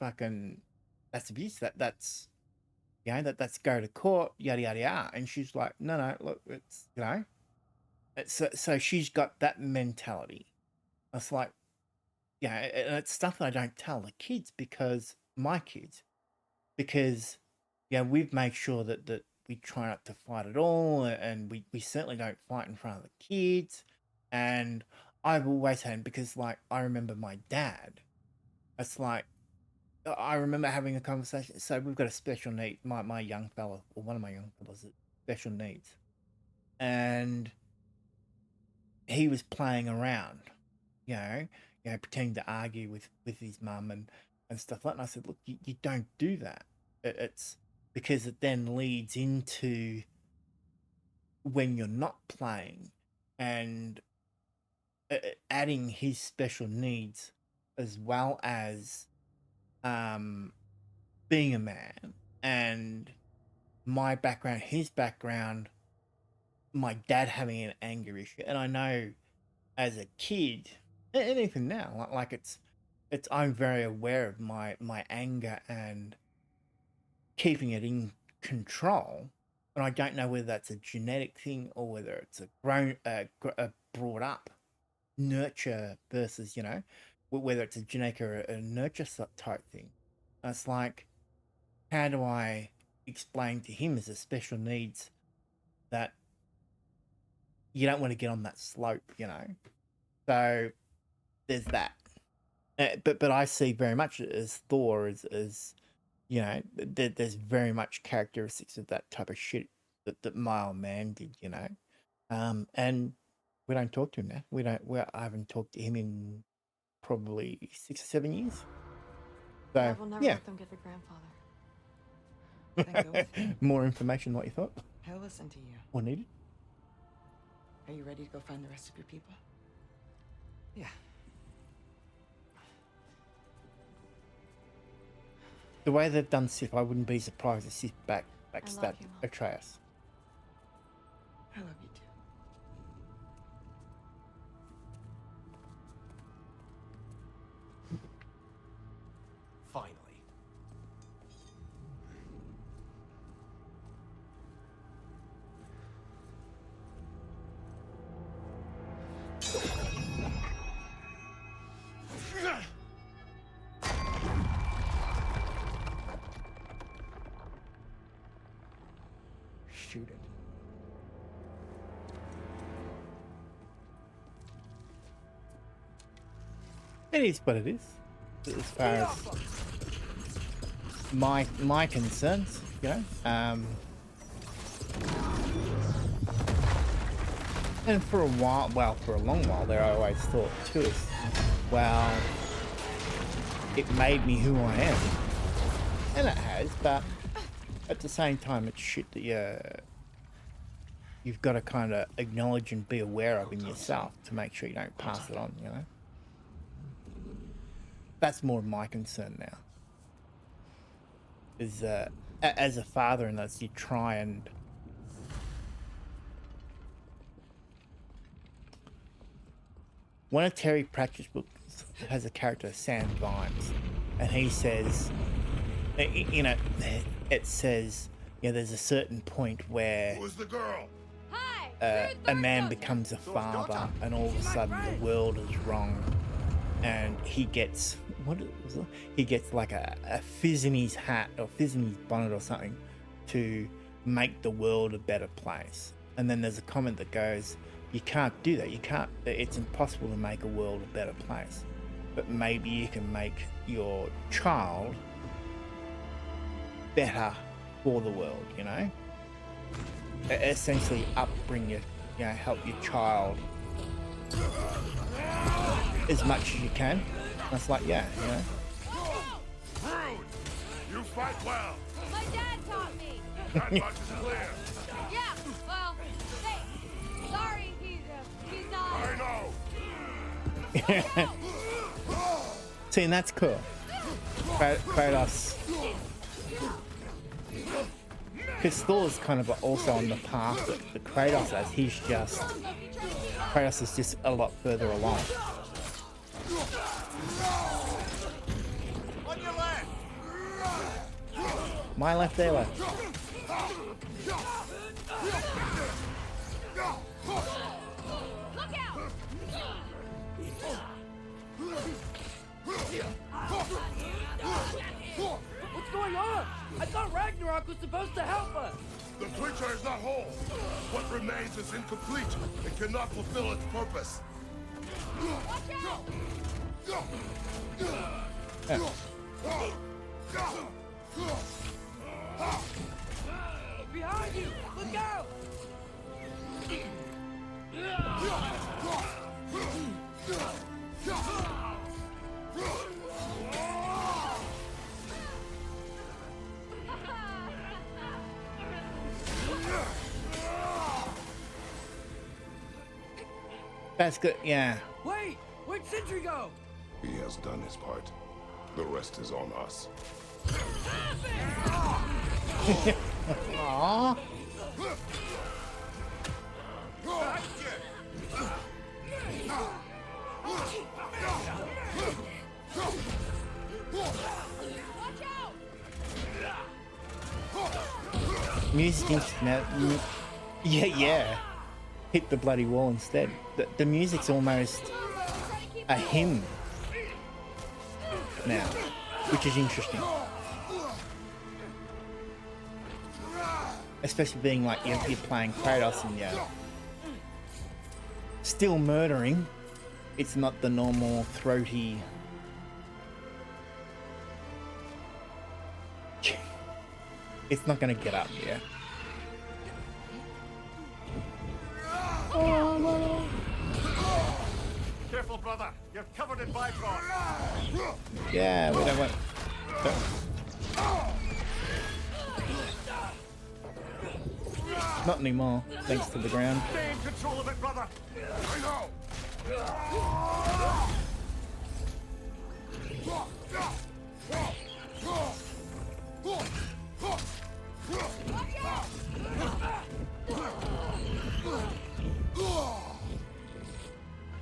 abuse. That's that's go to court, yada yada yada. And she's like, no, look, it's so she's got that mentality. I was like, and it's stuff that I don't tell the kids because we've made sure that we try not to fight at all, and we certainly don't fight in front of the kids. And I've always had, because like I remember my dad, it's like I remember having a conversation. So we've got a special need. My young fella, or one of my young fellas, has special needs, and he was playing around, pretending to argue with his mum and stuff like that. And I said, look, you don't do that. It's because it then leads into when you're not playing and adding his special needs as well as being a man and my background, his background, my dad having an anger issue. And I know as a kid, and even now, like it's I'm very aware of my anger and keeping it in control. And I don't know whether that's a genetic thing or whether it's a brought up nurture versus, whether it's a genetic or a nurture type thing. And it's like, how do I explain to him as a special needs that you don't want to get on that slope, So there's that. But I see very much as Thor as there's very much characteristics of that type of shit that my old man did, and we don't talk to him now. I haven't talked to him in probably 6 or 7 years. So Dad will never let them get their grandfather. Then go with him. More information than what you thought He'll listen to you. or needed. Are you ready to go find the rest of your people? Yeah. The way they've done Sif, I wouldn't be surprised if Sif backstab Atreus. I love you too. Finally. Shoot it. It is what it is, as far as my concerns, And for a while, for a long while there, I always thought too, well, it made me who I am, and it has, but at the same time, it's shit that you've got to kind of acknowledge and be aware of in yourself to make sure you don't pass it on, That's more of my concern now. Is as a father, and as you try and one of Terry Pratchett's books has a character, Sam Vimes, and he says, it says, there's a certain point where Who's the girl? a man becomes a father, and all of a sudden the world is wrong, and he gets he gets like a fizz in his hat or fizz in his bonnet or something to make the world a better place. And then there's a comment that goes, you can't do that. It's impossible to make a world a better place, but maybe you can make your child better for the world, essentially upbring help your child as much as you can. That's like, Rude! You fight well! My dad taught me! That much is clear. Yeah, well, hey, sorry, he's not. I know. See, and that's cool. Kratos. Because Thor's kind of also on the path that Kratos has. Kratos is just a lot further along. On your left. My left, their left. Look out! What's going on? I thought Ragnarök was supposed to help us. The creature is not whole. What remains is incomplete. It cannot fulfill its purpose. Watch out! Behind you! Look out! That's good, yeah. Wait! Where'd Sentry go? He has done his part. The rest is on us. Aww. Music instrument. Yeah. Hit the bloody wall instead. The music's almost a hymn now, which is interesting. Especially being like you're playing Kratos and you're still murdering. It's not the normal throaty. It's not gonna get up, yeah. Careful, brother. You're covered in Bifrost. Yeah, we don't want. Not anymore, thanks to the ground. Stay in control of it, brother. I know.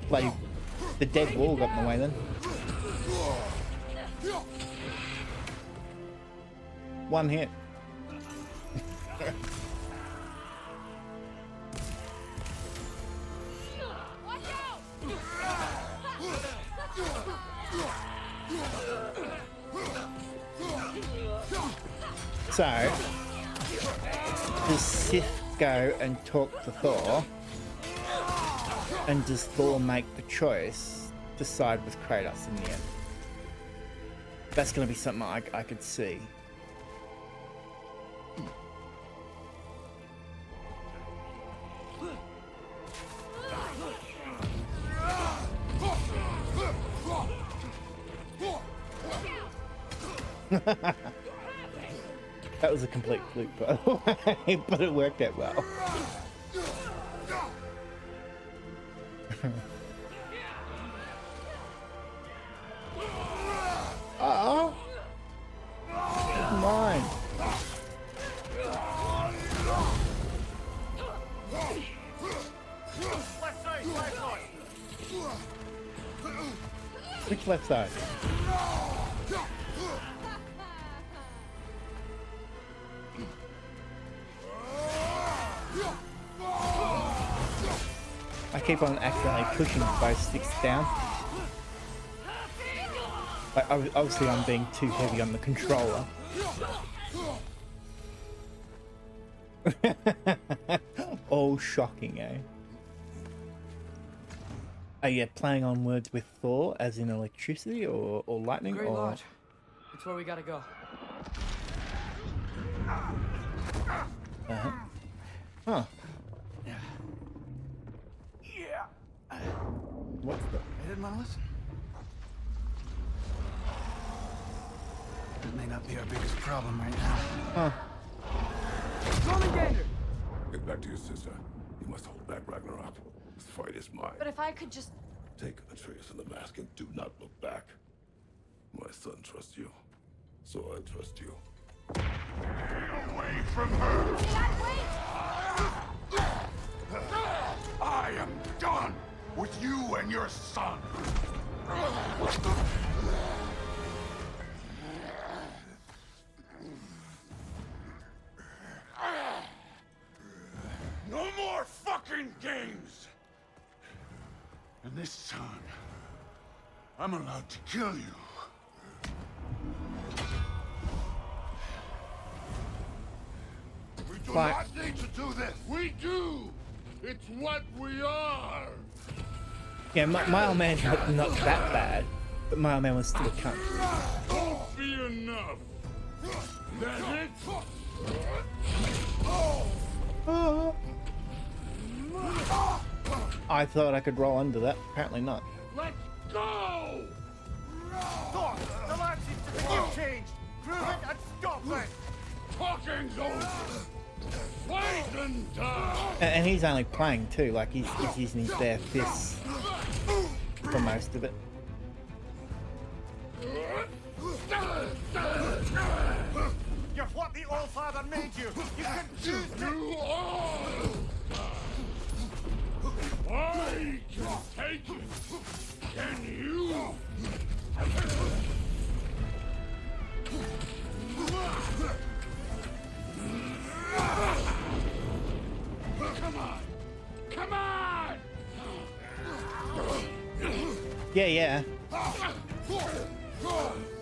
Like, the dead wall got in the way then. One hit. So, does Sith go and talk to Thor? And does Thor make the choice to side with Kratos in the end? That's going to be something I could see. That was a complete fluke, by the way, but it worked out well. Uh-oh. Mine. Left side, left side. Which left side? I keep on accidentally pushing both sticks down. Like, obviously I'm being too heavy on the controller. All shocking, eh? Are you playing on words with Thor, as in electricity or lightning? Great or... Lodge. It's where we gotta go. Uh-huh. Huh. What's the... I didn't want to listen. It may not be our biggest problem right now. Huh. Get back to your sister. You must hold back Ragnarok. This fight is mine. But if I could just... Take Atreus and the mask and do not look back. My son trusts you, so I trust you. Away from her! I am done with you and your son! No more fucking games! And this time, I'm allowed to kill you. We do not need to do this! We do! It's what we are! Yeah, my old man's not that bad, but my old man was still a cunt. Won't be enough! That it? I thought I could roll under that. Apparently not. Let's go! Doc, the lad seems to think you've changed. Prove it and stop it! Talking's over! Fight and die! And he's only playing too. Like he's using his bare fists for most of it. You're what the All-Father made you! You can choose to... You are! I can take it! Can you? Come on! Come on! Yeah.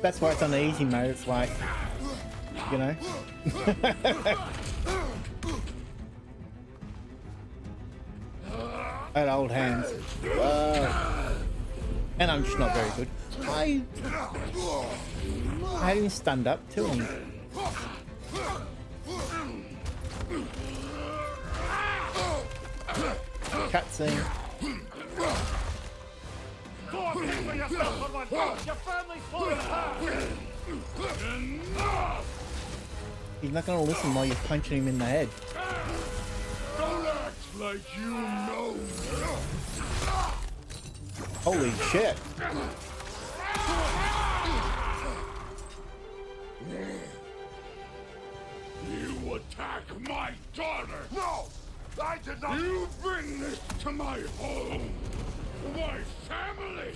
That's why it's on the easy mode. It's like, you know. At old hands. And I'm just not very good. I had him stunned up too. Cutscene. He's not gonna listen while you're punching him in the head. Don't act like you know. Holy shit. You attack my daughter! No! I did not! You bring this to my home! My family!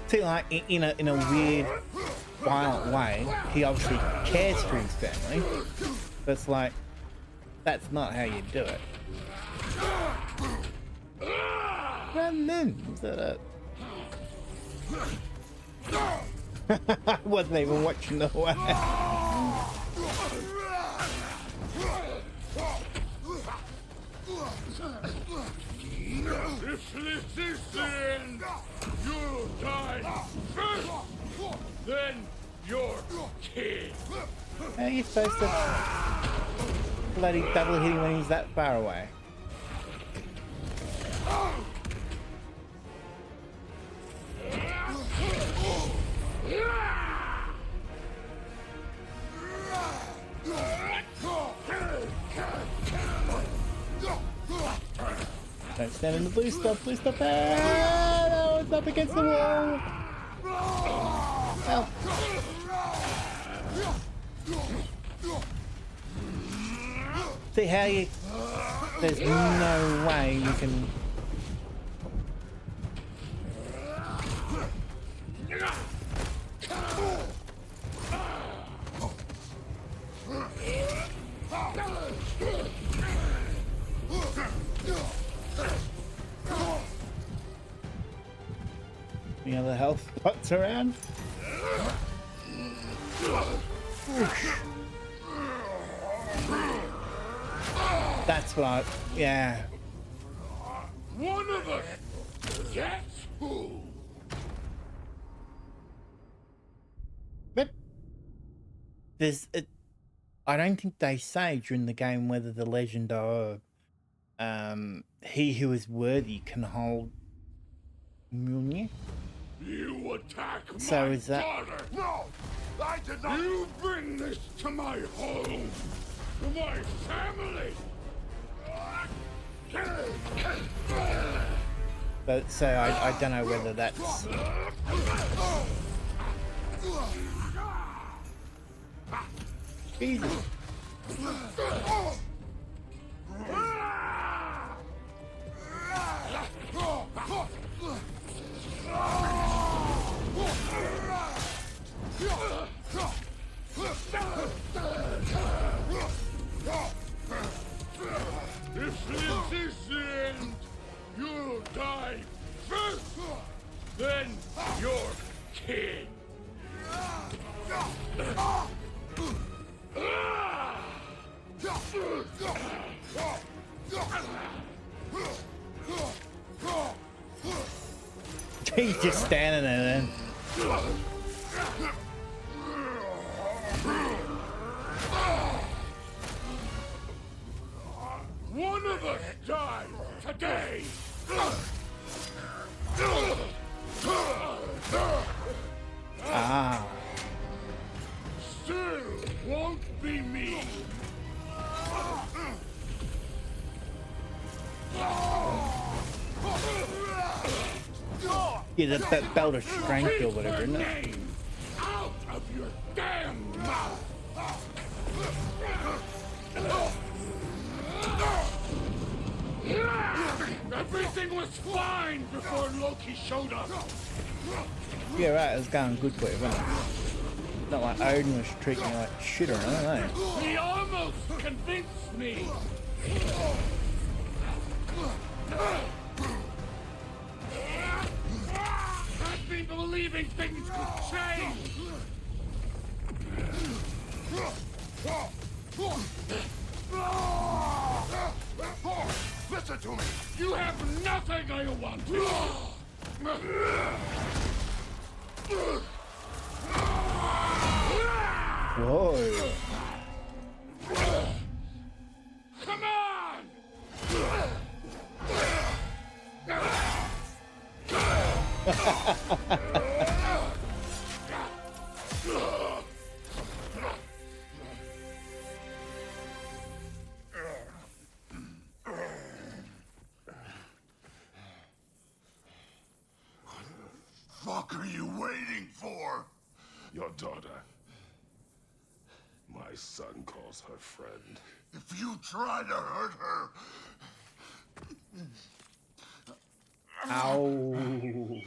See, like, in a weird, violent way, he obviously cares for his family. But it's like, that's not how you do it. Run then! Is that it? I wasn't even watching the way. If this is the end, you'll die first, then your kid. How are you supposed to bloody double hit him when he's that far away? Don't stand in the blue stuff, blue stuff. Ah, no, it's up against the wall. Help. See how you... There's no way you can... Any other health pots around? That's what I... Yeah. One of us gets who? But there's... I don't think they say during the game whether the legend of he who is worthy can hold Mjolnir. You attack So my is that... daughter! No! I did not. You bring this to my home, to my family. But so I don't know whether that's. Jesus. If this is the end, you'll die first, then your kid. He's just standing there then. One of us dies today. Ah. Still won't be me. Yeah, that belt of strength or whatever, isn't it? Out of your damn mouth. Everything was fine before Loki showed up. Yeah, right, it was going good for you, wasn't it? Not like Odin was treating you like shit or anything, eh? He almost convinced me. Had me believing things could change. Listen to me. You have nothing I want. Whoa. Come on! What the fuck are you waiting for? Your daughter. My son calls her friend. If you try to hurt her... Ow.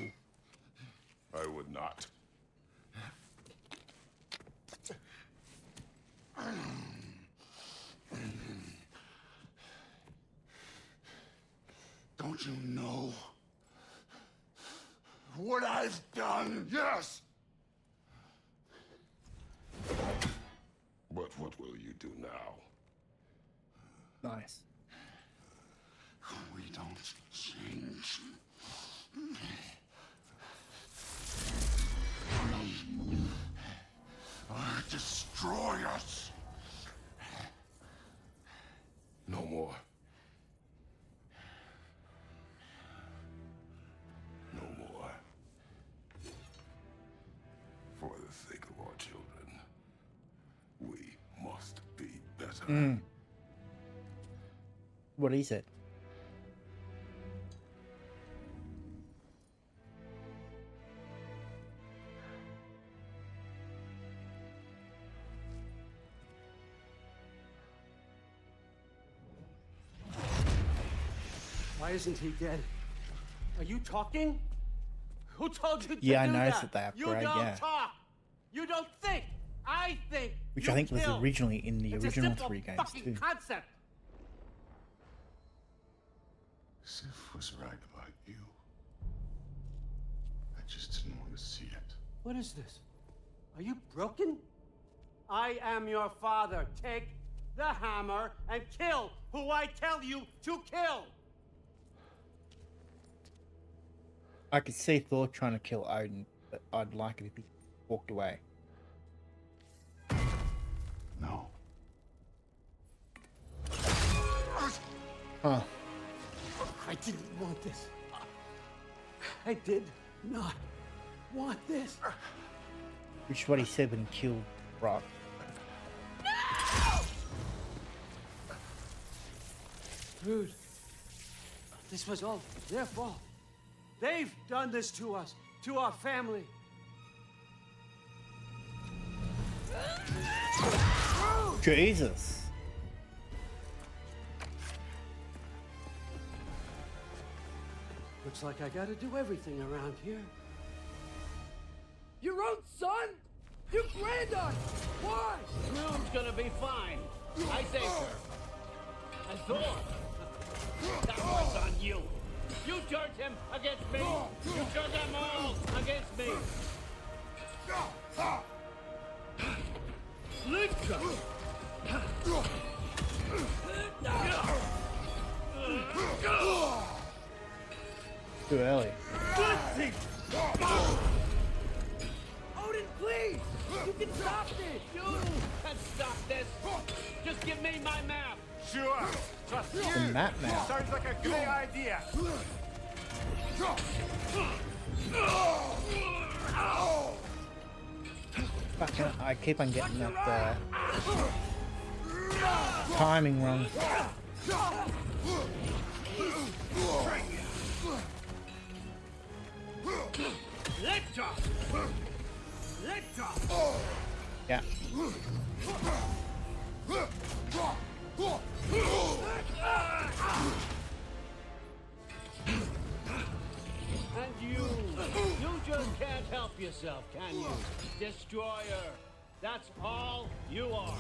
I would not. Don't you know what I've done? Yes! But what will you do now? Nice. We don't change. Or destroy us. No more. No more. For the sake of our children, we must be better. What he said. Why isn't he dead? Are you talking? Who told you to Yeah, I do noticed that? that You upgrade, don't yeah. talk. You don't think. I think. Which You I think was kill. originally in the It's a original simple 3 games fucking too. concept. Sif was right about you. I just didn't want to see it. What is this? Are you broken? I am your father. Take the hammer and kill who I tell you to kill. I could see Thor trying to kill Odin, but I'd like it if he walked away. No. Huh. I didn't want this. I did not want this. Which is what he said when he killed Brock. Dude, this was all their fault. They've done this to us, to our family. Jesus. Looks like I gotta do everything around here. Your own son? Your granddaughter? Why? Groom's gonna be fine. I saved her. And Thor, that was on you. You turned him against me. You turned them all against me. Linka! Too early. Odin, please! You can stop this! You can stop this! Just give me my map! Sure! Trust you! The map now. Sounds like a great idea! Fucking, I keep on getting that timing wrong. Yeah. And you just can't help yourself, can you? Destroyer. That's all you are.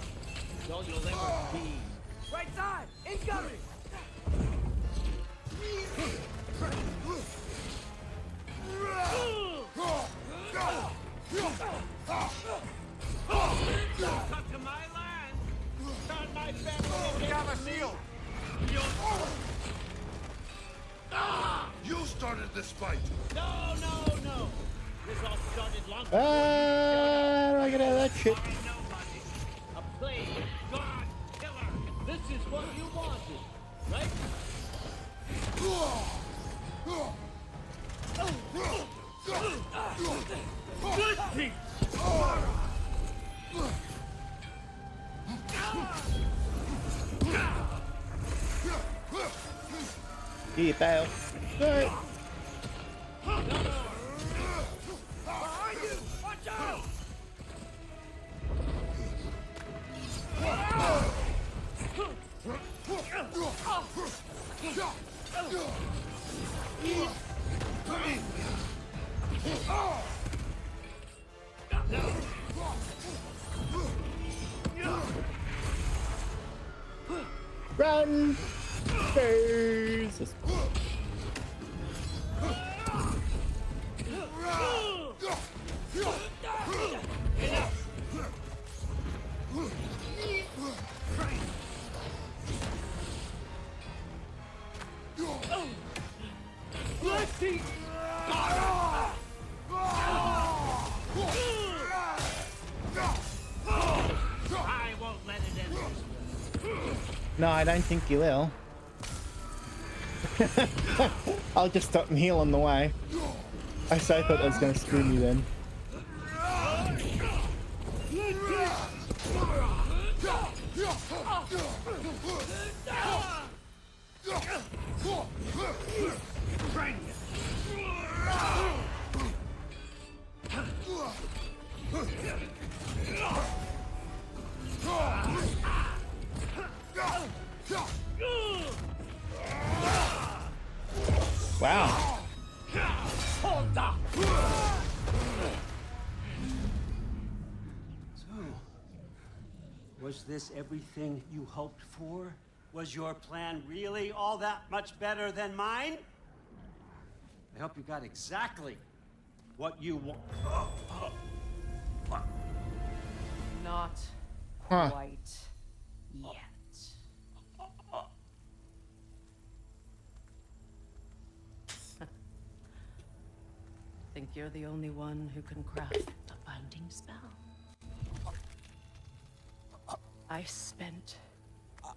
It's all you'll ever be. Right side! Incoming! Come to my land! Turn my family against me! You started this fight. No! This all started long before I get out of that shit. A plague, god, killer. This is what you wanted, right? Yeah, bail. Right. Behind you! Watch out! Run! Jesus. I won't let it end this way. No, I don't think you will. I'll just stop and heal on the way. I so thought I was going to screw me then. Wow. So, was this everything you hoped for? Was your plan really all that much better than mine? I hope you got exactly what you want. Not Huh. quite yet. Think you're the only one who can craft a binding spell? I spent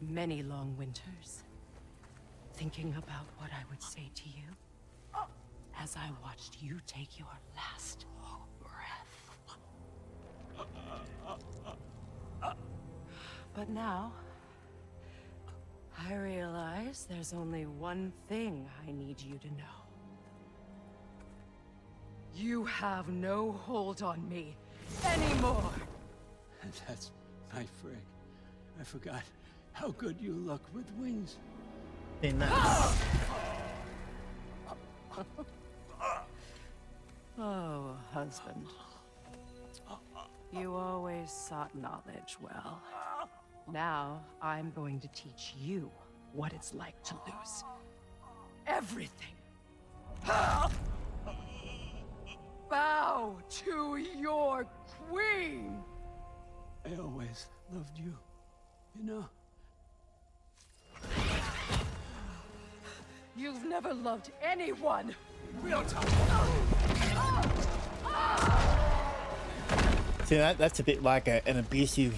many long winters thinking about what I would say to you as I watched you take your last breath. But now, I realize there's only one thing I need you to know. You have no hold on me anymore. That's my frig. I forgot how good you look with wings. Be nice. Oh, husband. You always sought knowledge well. Now, I'm going to teach you what it's like to lose everything. Bow to your queen! I always loved you, you know. You've never loved anyone! Real talk. See, that's a bit like an abusive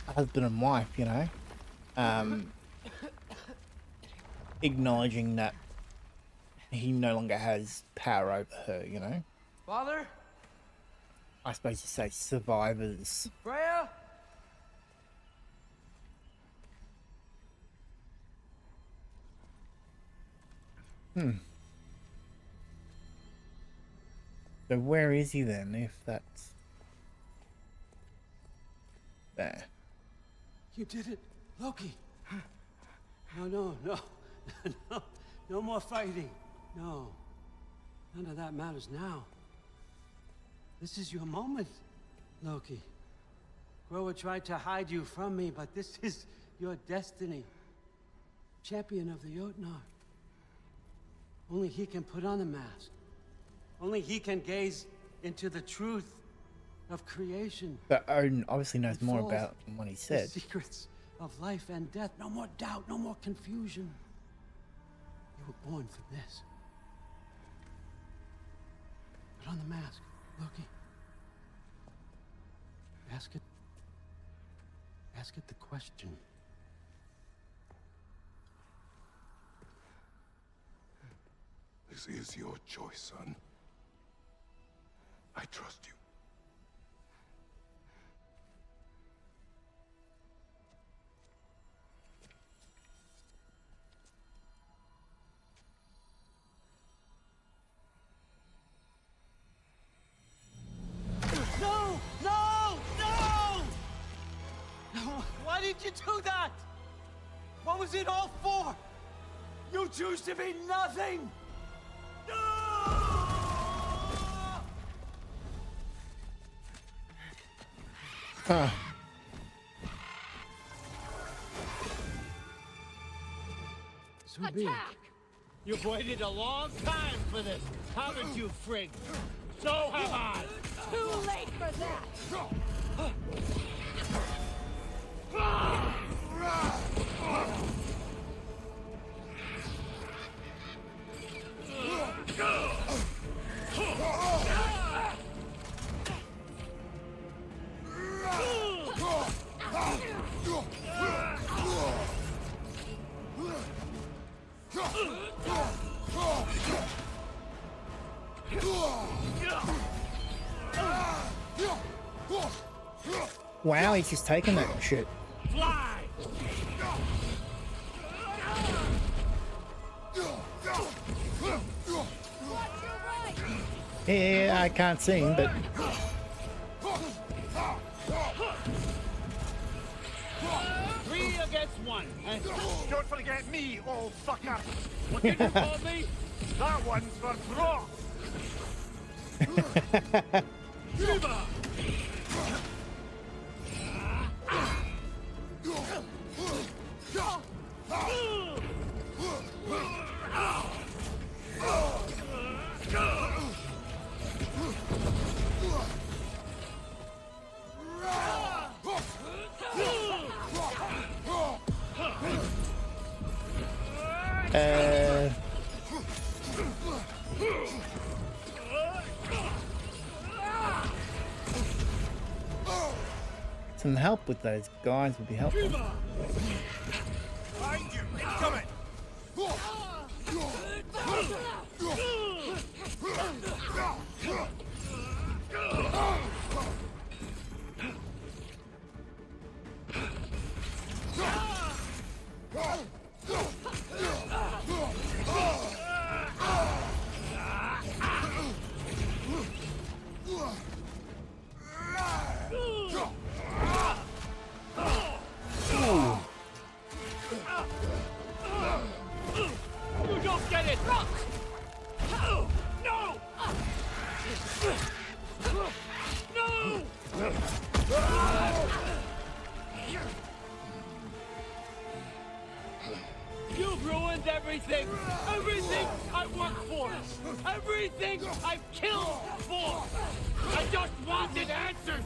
husband and wife, you know? Acknowledging that he no longer has power over her, you know? Father? I suppose you say survivors. Freya? So where is he then, if that's... there? You did it, Loki. No. No more fighting. No. None of that matters now. This is your moment, Loki. Groa tried to hide you from me, but this is your destiny. Champion of the Jotnar. Only he can put on the mask. Only he can gaze into the truth of creation. But Odin obviously knows more Unfold about what he said. The secrets of life and death. No more doubt, no more confusion. You were born for this. Put on the mask, Loki. Ask it the question. This is your choice, son. I trust you. No! Why did you do that? What was it all for? You choose to be nothing! So be it. You've waited a long time for this, haven't you, Frigg? So have I! Too late for that! Wow, he's just taking that shit. Fly! Yeah, I can't see him, but... 3 against 1. Don't forget me, old fucker. What did you call me? That one's for Brock. Shiva! Some help with those guys would be helpful. Find you! Incoming! everything! Everything I worked for! Everything I've killed for! I just wanted answers!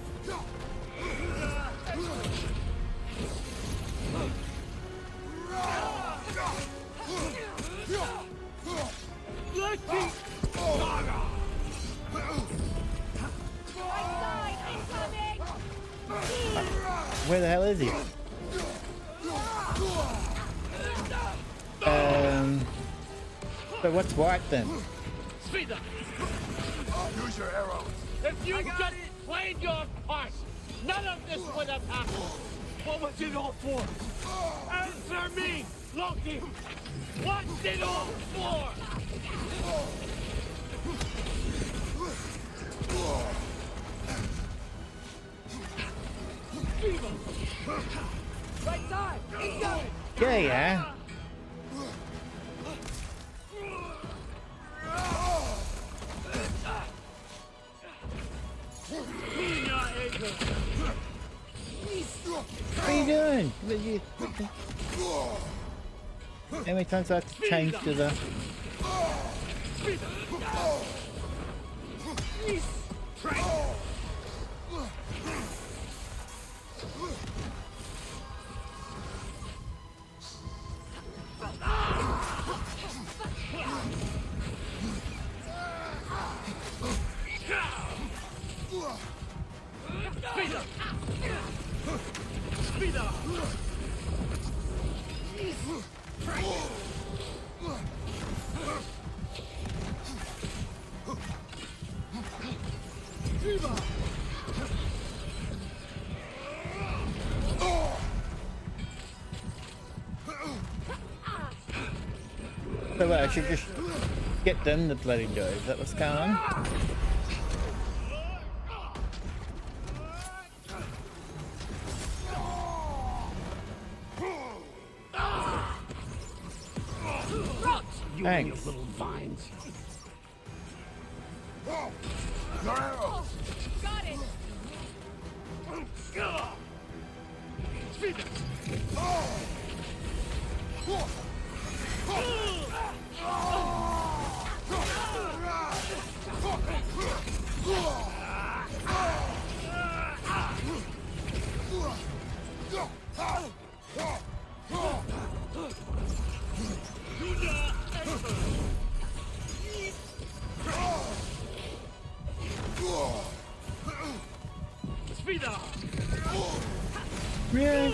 Let's keep... Where the hell is he? So what's white then? Speed up! Use your arrows. If you just played your part, none of this would have happened. What was it all for? Answer me, Loki! What's it all for? Right side! He's going! Yeah. What are you doing? How many times do I have to change to the... So what, I should just get them to bloody go. Is that what's going on? Thanks. Little vines. Your arrows. Got it. Yeah.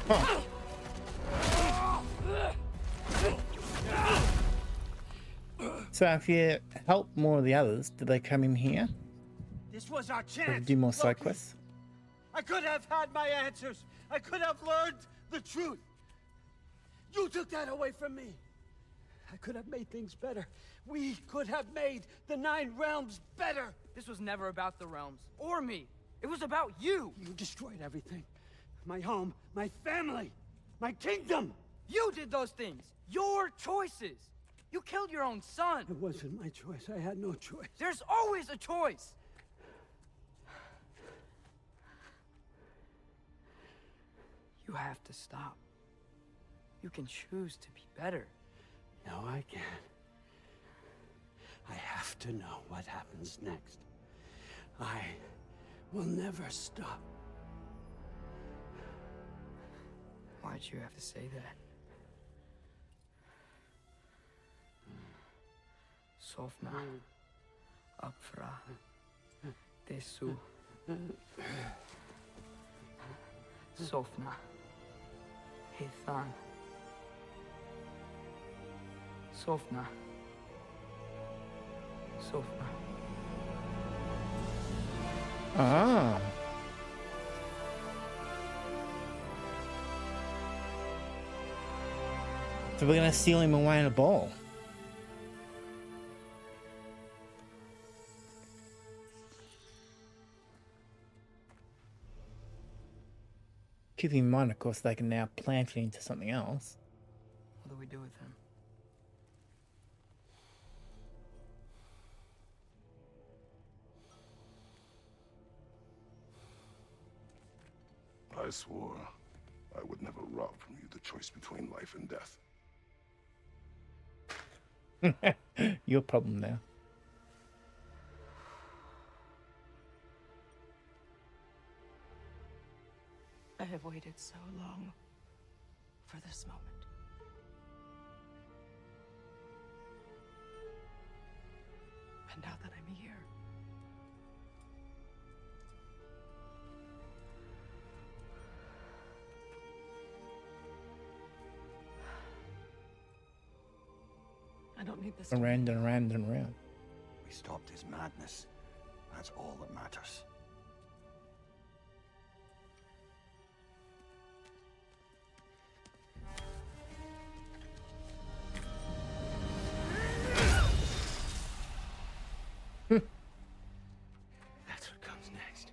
Huh. So if you help more of the others, do they come in here? This was our Or chance. do more side Loki. quests? I could have had my answers. I could have learned the truth. You took that away from me. I could have made things better. We could have made the 9 realms better. This was never about the realms, or me. It was about you. You destroyed everything. My home, my family, my kingdom. You did those things. Your choices. You killed your own son. It wasn't my choice. I had no choice. There's always a choice. You have to stop. You can choose to be better. No, I can't. I have to know what happens next. I will never stop. Why'd you have to say that? Sofna. Apfra. Desu. Sofna. Hithan. Sofna. Sofna. Ah. So we're gonna seal him away in a ball. Keep in mind, of course, they can now plant it into something else. What do we do with him? I swore I would never rob from you the choice between life and death. Your problem now. I have waited so long for this moment. And now that I'm here, I don't need this. Around and around and around. We stopped his madness. That's all that matters. That's what comes next.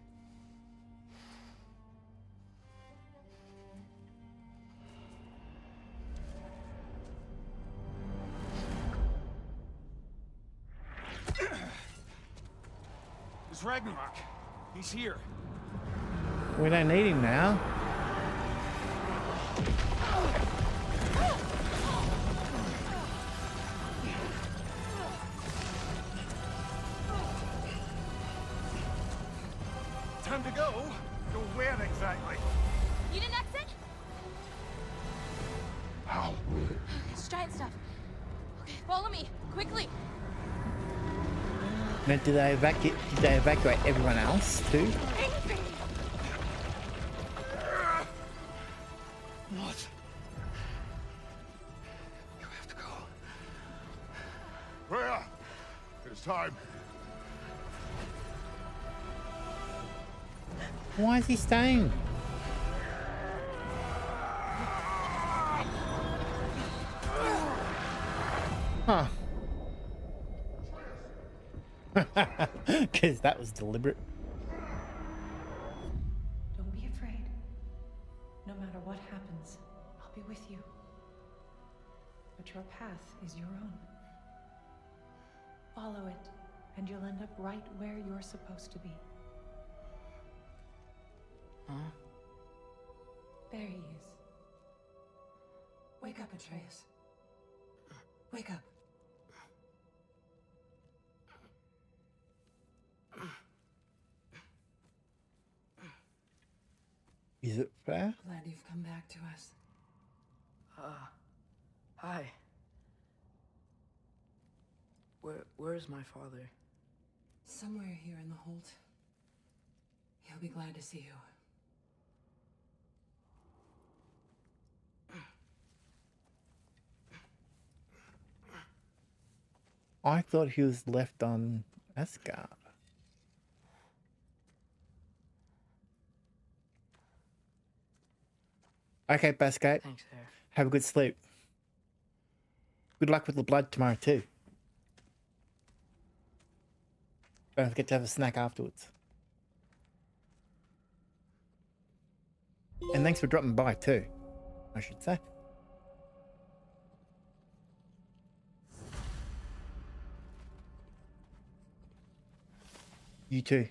It's Ragnarok. He's here. We don't need him now. Time to go. Go where exactly? You need an exit? How? It's giant stuff. Okay, follow me, quickly. Now, did they evacuate everyone else too? What? You have to go. Freya! It is time. Why is he staying? Huh. Because that was deliberate. Don't be afraid. No matter what happens, I'll be with you. But your path is your own. Follow it, and you'll end up right where you're supposed to be. Huh? There he is. Wake up, Atreus. Wake up. Is it fair? Glad you've come back to us. Hi. Where's my father? Somewhere here in the Holt. He'll be glad to see you. I thought he was left on Asgard. Okay, Basket. Thanks, Harry. Have a good sleep. Good luck with the blood tomorrow too. Don't forget to have a snack afterwards. And thanks for dropping by too, I should say. You too.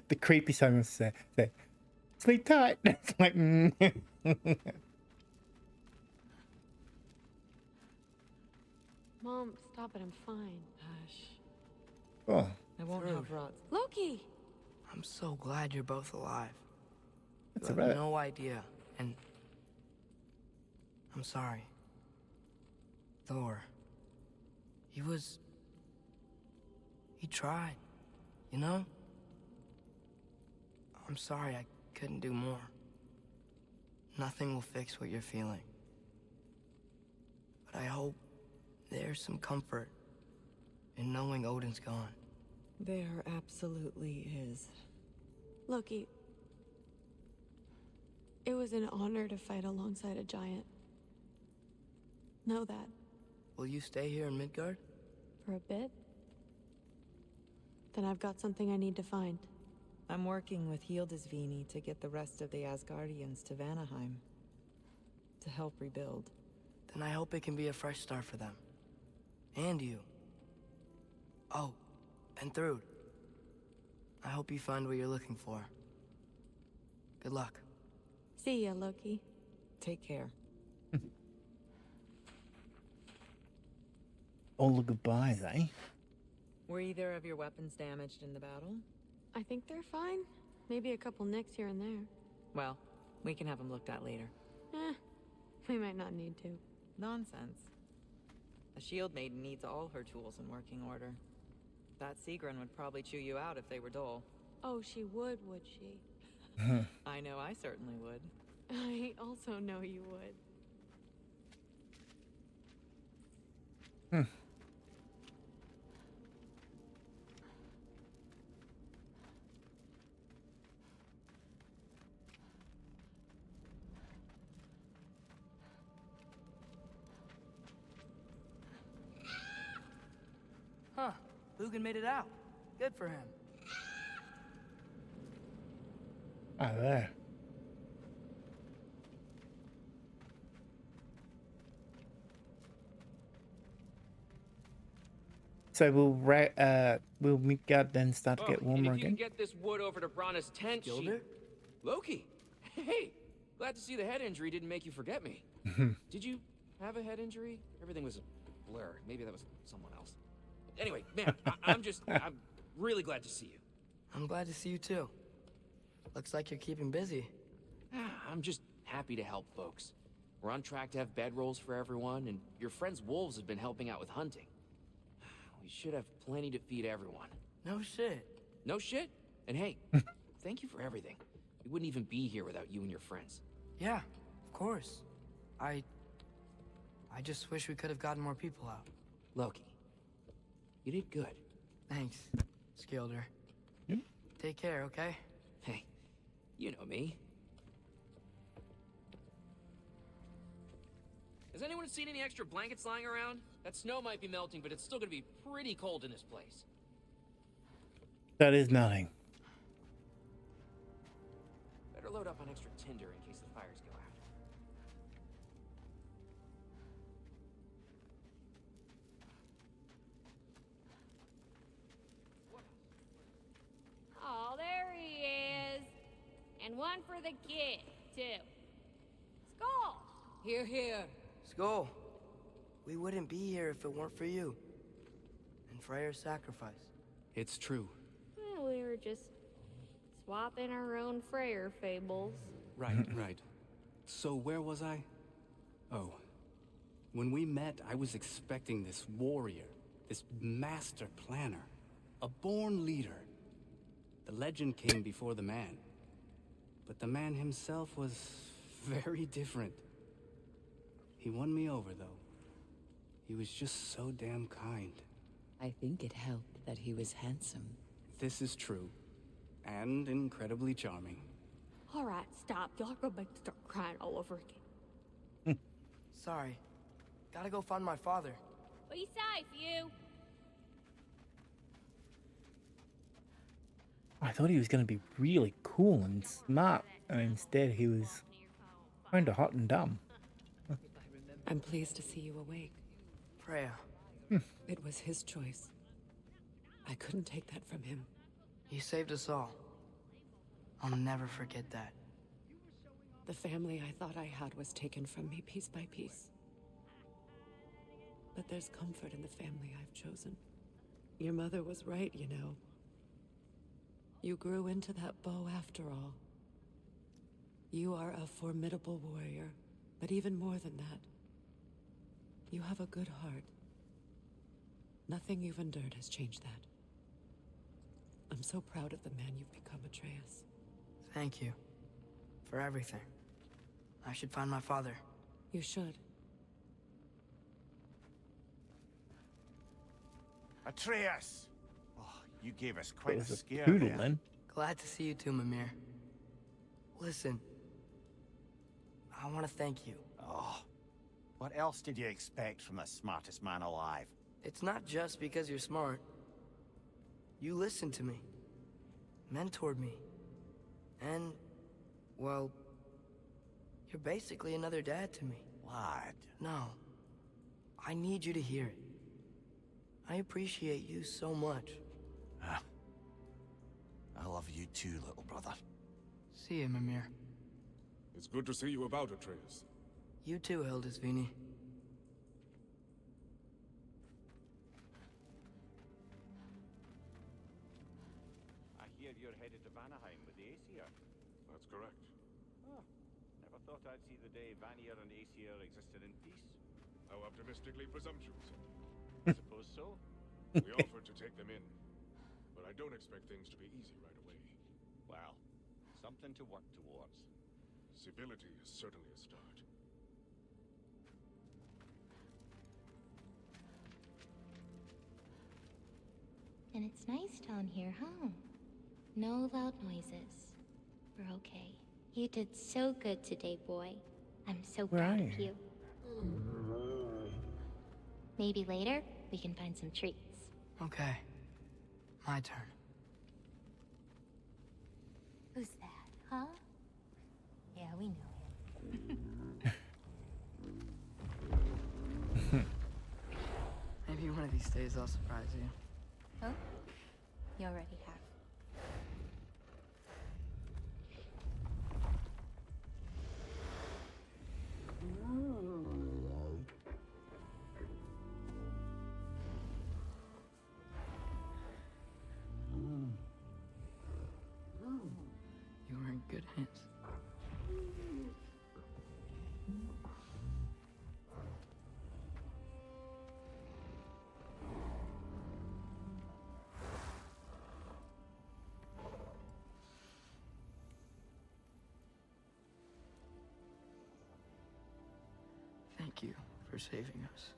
The creepy song was say, sleep tight. It's like, Mom, stop it. I'm fine. Hush. Oh. I won't Throat. have rots. Loki! I'm so glad you're both alive. That's You all have right. no idea, and I'm sorry. Thor. He tried, you know? I'm sorry I couldn't do more. Nothing will fix what you're feeling. But I hope there's some comfort in knowing Odin's gone. There absolutely is. Loki, it was an honor to fight alongside a giant. Know that. Will you stay here in Midgard? For a bit? Then I've got something I need to find. I'm working with Hildisvini to get the rest of the Asgardians to Vanaheim. To help rebuild. Then I hope it can be a fresh start for them. And you. Oh, and Thrud. I hope you find what you're looking for. Good luck. See ya, Loki. Take care. All the goodbyes, eh? Were either of your weapons damaged in the battle? I think they're fine. Maybe a couple nicks here and there. Well, we can have them looked at later. We might not need to. Nonsense. A shield maiden needs all her tools in working order. That Seagrin would probably chew you out if they were dull. Oh, she would she? I know I certainly would. I also know you would. Huh. Lugan made it out. Good for him. Oh, there. So will Midgard then start to get warmer and if you again? can get this wood over to Brana's tent, Loki! Hey! Glad to see the head injury didn't make you forget me. Did you have a head injury? Everything was a blur. Maybe that was someone else. Anyway, man, I'm really glad to see you. I'm glad to see you too. Looks like you're keeping busy. I'm just happy to help folks. We're on track to have bedrolls for everyone, and your friend's wolves have been helping out with hunting. We should have plenty to feed everyone. No shit. No shit? And hey, thank you for everything. We wouldn't even be here without you and your friends. Yeah, of course. I just wish we could have gotten more people out. Loki, you did good. Thanks, Skilder. Take care, okay? Hey, you know me. Has anyone seen any extra blankets lying around? That snow might be melting, but it's still gonna be pretty cold in this place. That is nothing. Better load up on extra tinder in case the fires go out. Oh, there he is. And one for the kid, too. Skull! Here, here. Skull. We wouldn't be here if it weren't for you. And Freyr's sacrifice. It's true. Well, we were just swapping our own Freyr fables. Right. So where was I? Oh. When we met, I was expecting this warrior, this master planner, a born leader. The legend came before the man. But the man himself was very different. He won me over, though. He was just so damn kind. I think it helped that he was handsome. This is true. And incredibly charming. All right, stop. Y'all are about to start crying all over again. Sorry. Gotta go find my father. Be safe, you. I thought he was going to be really cool and smart, and instead he was kind of hot and dumb. I'm pleased to see you awake. Freya. It was his choice. I couldn't take that from him. He saved us all. I'll never forget that. The family I thought I had was taken from me piece by piece. But there's comfort in the family I've chosen. Your mother was right, you know. You grew into that bow after all. You are a formidable warrior, but even more than that, you have a good heart. Nothing you've endured has changed that. I'm so proud of the man you've become, Atreus. Thank you. For everything. I should find my father. You should. Atreus! Oh, you gave us quite a scare poodle, there. then. Glad to see you too, Mimir. Listen. I want to thank you. Oh, what else did you expect from the smartest man alive? It's not just because you're smart. You listened to me. Mentored me. And, well, you're basically another dad to me. Lad. No. I need you to hear it. I appreciate you so much. I love you too, little brother. See you, Mimir. It's good to see you about, Atreus. You too, Hildisvini. I hear you're headed to Vanaheim with the Aesir. That's correct. Oh, never thought I'd see the day Vanir and Aesir existed in peace. How optimistically presumptuous. I suppose so. We offered to take them in, but I don't expect things to be easy right away. Well, something to work towards. Civility is certainly a start. And it's nice down here, huh? No loud noises. We're okay. You did so good today, boy. I'm so proud of you. Maybe later, we can find some treats. Okay. My turn. Who's that, huh? Yeah, we know him. Maybe one of these days I'll surprise you. Oh? You already have. You were in good hands. Thank you for saving us.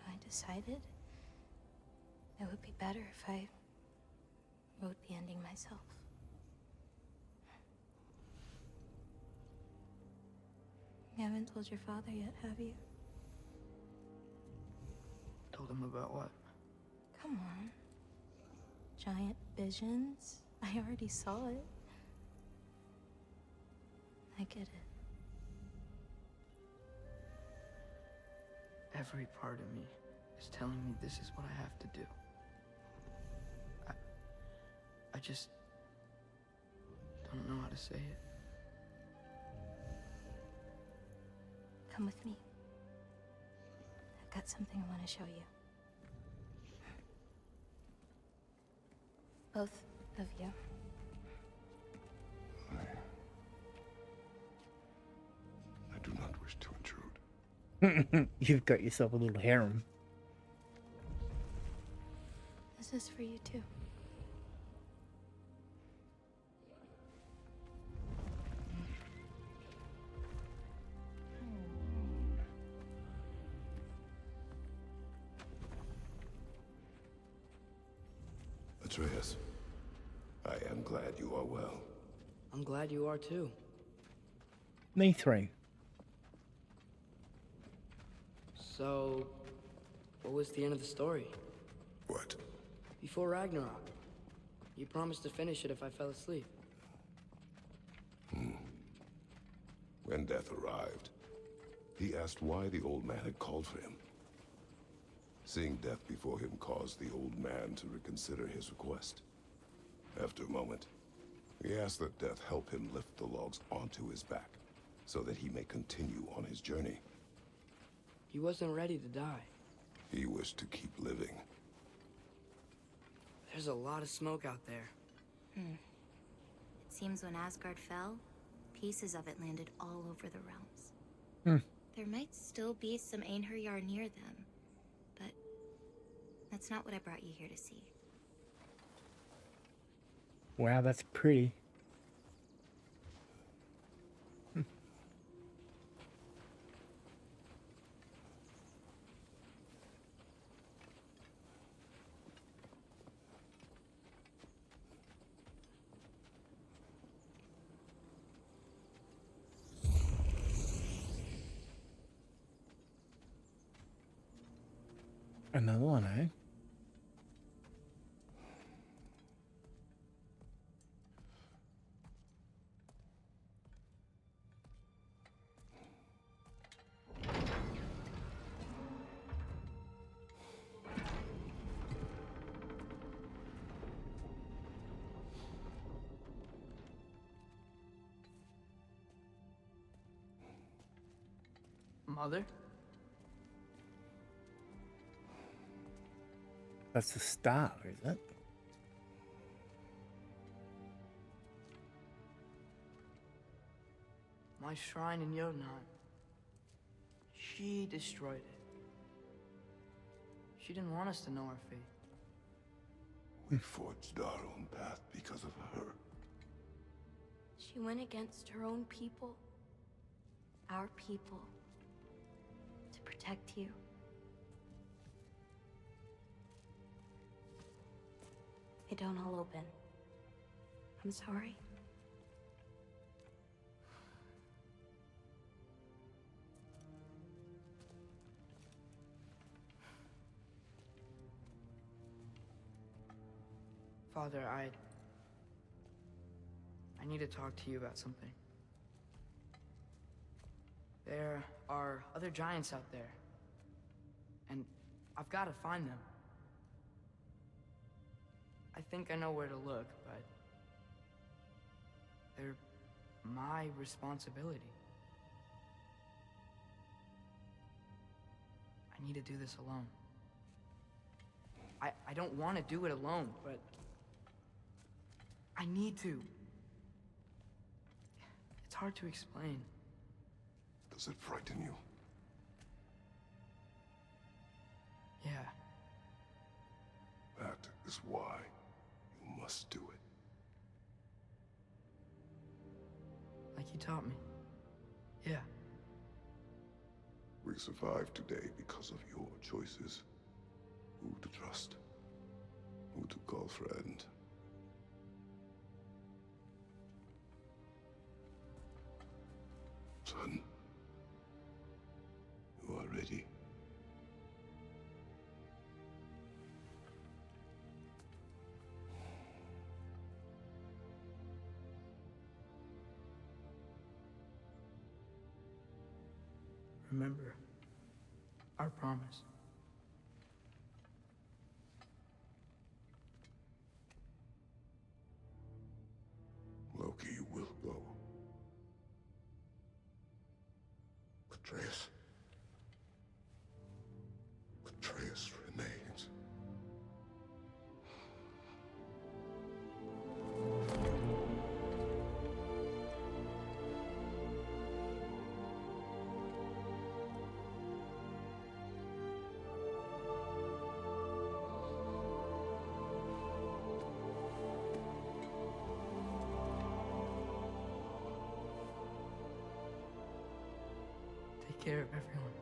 I decided it would be better if I wrote the ending myself. You haven't told your father yet, have you? Told him about what? Come on. Giant visions? I already saw it. I get it. Every part of me is telling me this is what I have to do. I just don't know how to say it. Come with me. I've got something I want to show you. Both of you. I do not wish to intrude. You've got yourself a little harem. This is for you too. Atreus, I am glad you are well. I'm glad you are too. Me three. So, what was the end of the story? What? Before Ragnarok. You promised to finish it if I fell asleep. When death arrived, he asked why the old man had called for him. Seeing death before him caused the old man to reconsider his request. After a moment, he asked that death help him lift the logs onto his back, so that he may continue on his journey. He wasn't ready to die. He wished to keep living. There's a lot of smoke out there. It seems when Asgard fell, pieces of it landed all over the realms. There might still be some Einherjar near them, but that's not what I brought you here to see. Wow, that's pretty. Another one, eh? Mother? That's the star, is it? My shrine in Jotunheim. She destroyed it. She didn't want us to know our fate. We forged our own path because of her. She went against her own people. Our people. To protect you. They don't all open. I'm sorry. Father, I need to talk to you about something. There are other giants out there, and I've got to find them. I think I know where to look, but they're my responsibility. I need to do this alone. I don't want to do it alone, but I need to. It's hard to explain. Does it frighten you? Yeah. That is why you must do it. Like you taught me. Yeah. We survive today because of your choices. Who to trust. Who to call friend. Son. You are ready. Remember our promise. Loki, you will go. Atreus. Atreus remains. Take care of everyone.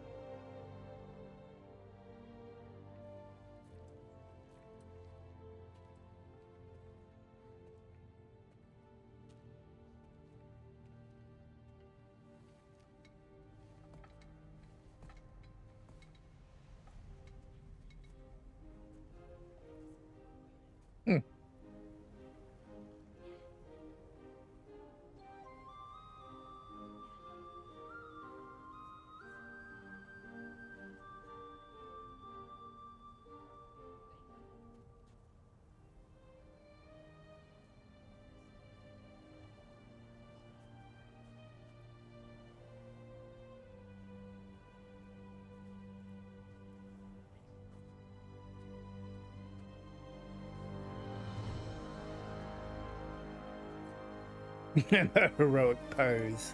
Heroic pose.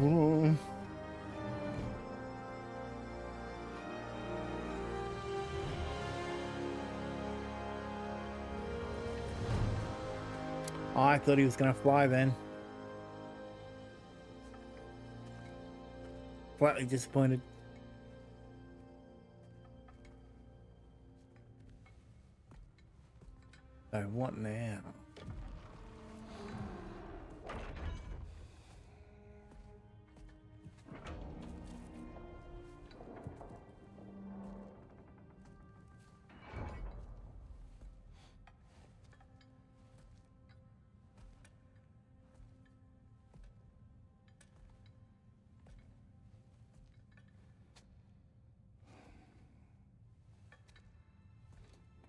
Ooh. Oh, I thought he was gonna fly then. Slightly disappointed. So what now?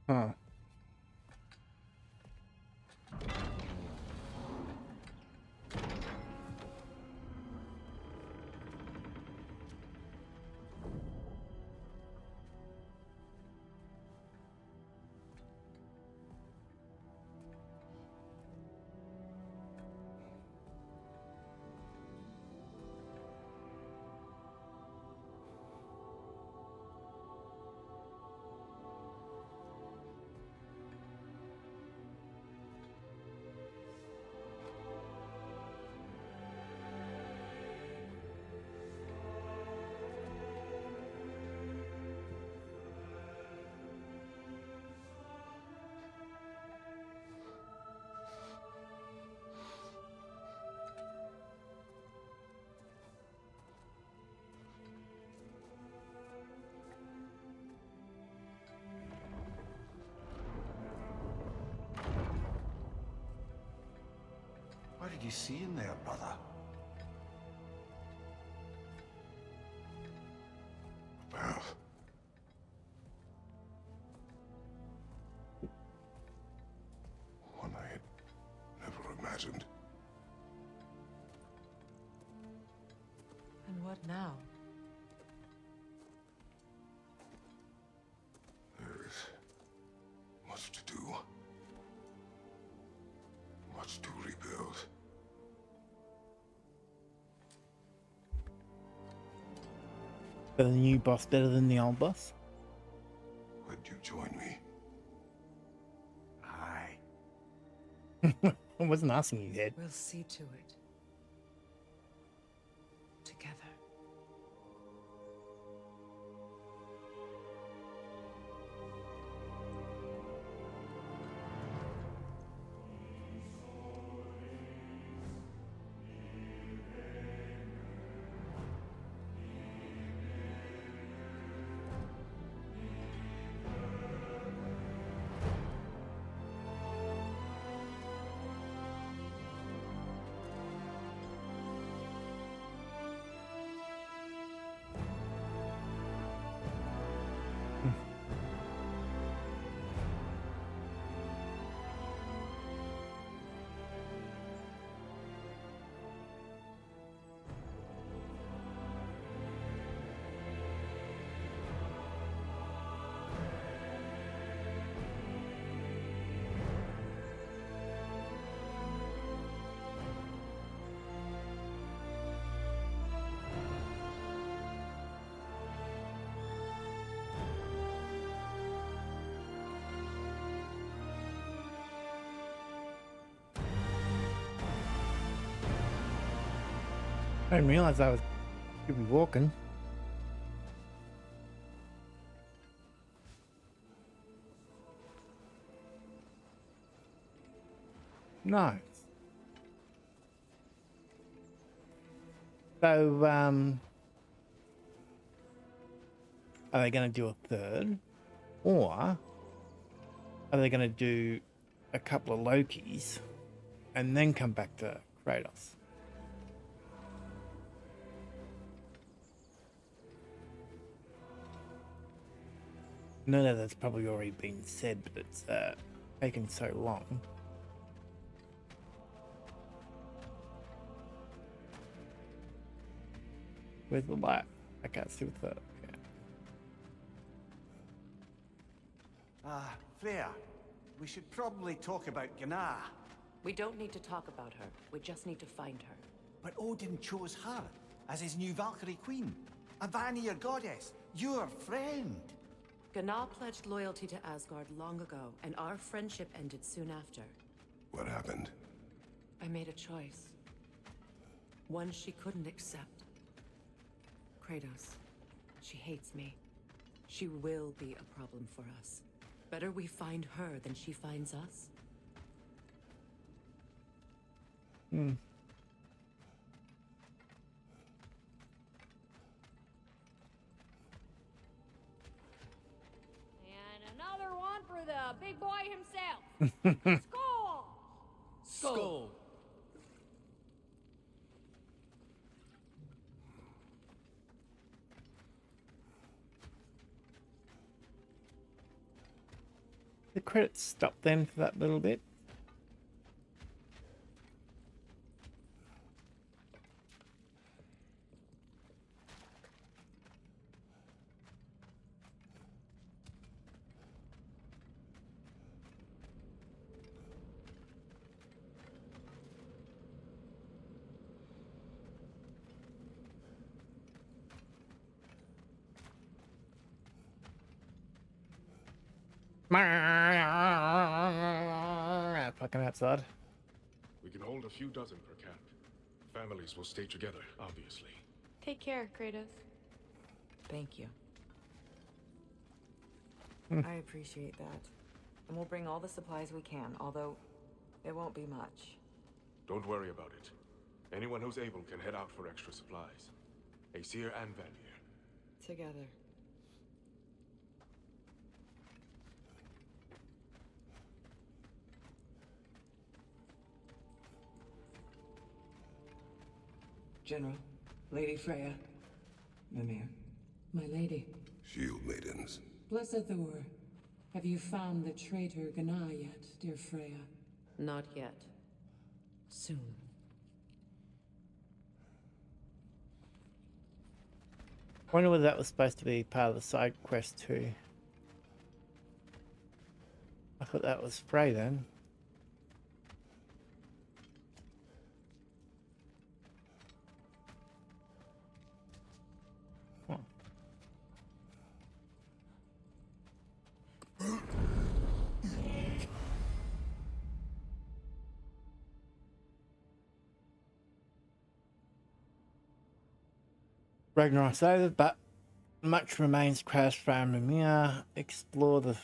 Huh. did you see in there, brother? Path. One I had never imagined. And what now? There is much to do. Much to rebuild. The new boss better than the old boss? Would you join me? Aye. I wasn't asking you, Ed. We'll see to it. Together. I didn't realize I was gonna be walking. Nice. So, are they going to do a third? Or are they going to do a couple of Lokis and then come back to Kratos? No, that's probably already been said, but it's taken so long. Where's the light? I can't see with the... Okay. Freya, we should probably talk about Gná. We don't need to talk about her. We just need to find her. But Odin chose her as his new Valkyrie queen. A Vanir goddess, your friend. Gná pledged loyalty to Asgard long ago, and our friendship ended soon after. What happened? I made a choice. One she couldn't accept. Kratos. She hates me. She will be a problem for us. Better we find her than she finds us. Hmm. And another one for the big boy himself. Skull! Skull. The credits stop then for that little bit. Fucking outside. We can hold a few dozen per camp. Families will stay together, obviously. Take care, Kratos. Thank you. Hmm. I appreciate that. And we'll bring all the supplies we can, although it won't be much. Don't worry about it. Anyone who's able can head out for extra supplies. Aesir and Vanir. Together. General, Lady Freya, Mimir. My lady. Shield maidens. Blessed Thor, have you found the traitor Gná yet, dear Freya? Not yet. Soon. I wonder whether that was supposed to be part of the side quest too. I thought that was Frey then. Huh. Ragnarok's over, but much remains. Crash from Mimir, explore the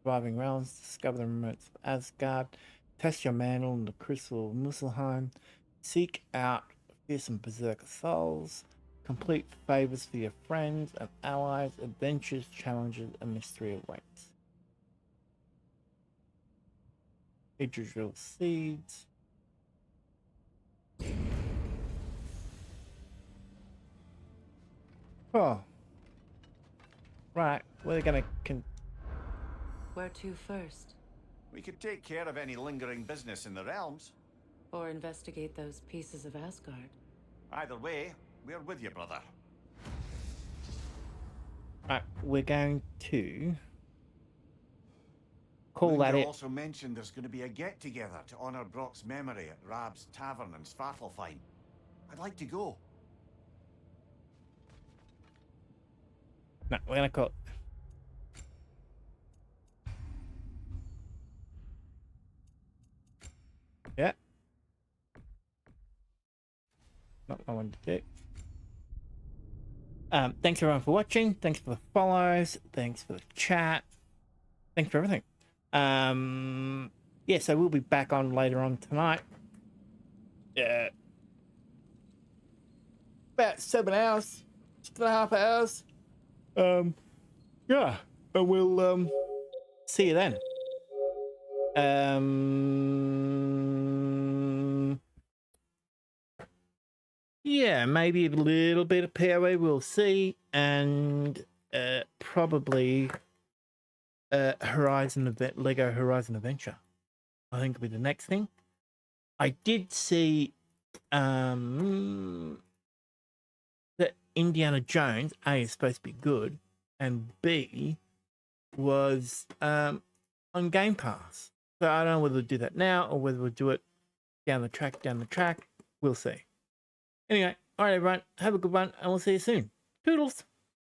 surviving realms, discover the remotes of Asgard, test your mantle in the crystal of Muspelheim, seek out fearsome berserker souls, complete favors for your friends and allies, adventures, challenges, and mystery awaits. Idril seeds. Oh. Right, we're gonna Where to first? We could take care of any lingering business in the realms. Or investigate those pieces of Asgard? Either way, we're with you, brother. Right, we're going to call that Linda it. also mentioned there's going to be a get-together to honor Brock's memory at Rab's Tavern in Svartalfheim. I'd like to go. No, we're gonna call it. Yeah. Not what I wanted to do. Thanks everyone for watching. Thanks for the follows. Thanks for the chat. Thanks for everything. Yeah, so we'll be back on later on tonight. Yeah. About 7 hours. 6.5 hours. Yeah. And we'll see you then. Yeah, maybe a little bit of PoE, we'll see, and probably Horizon event, Lego Horizon Adventure. I think will be the next thing. I did see that Indiana Jones A is supposed to be good, and B was on Game Pass. So I don't know whether we'll do that now or whether we'll do it down the track. We'll see. Anyway, all right, everyone, have a good one, and we'll see you soon. Toodles!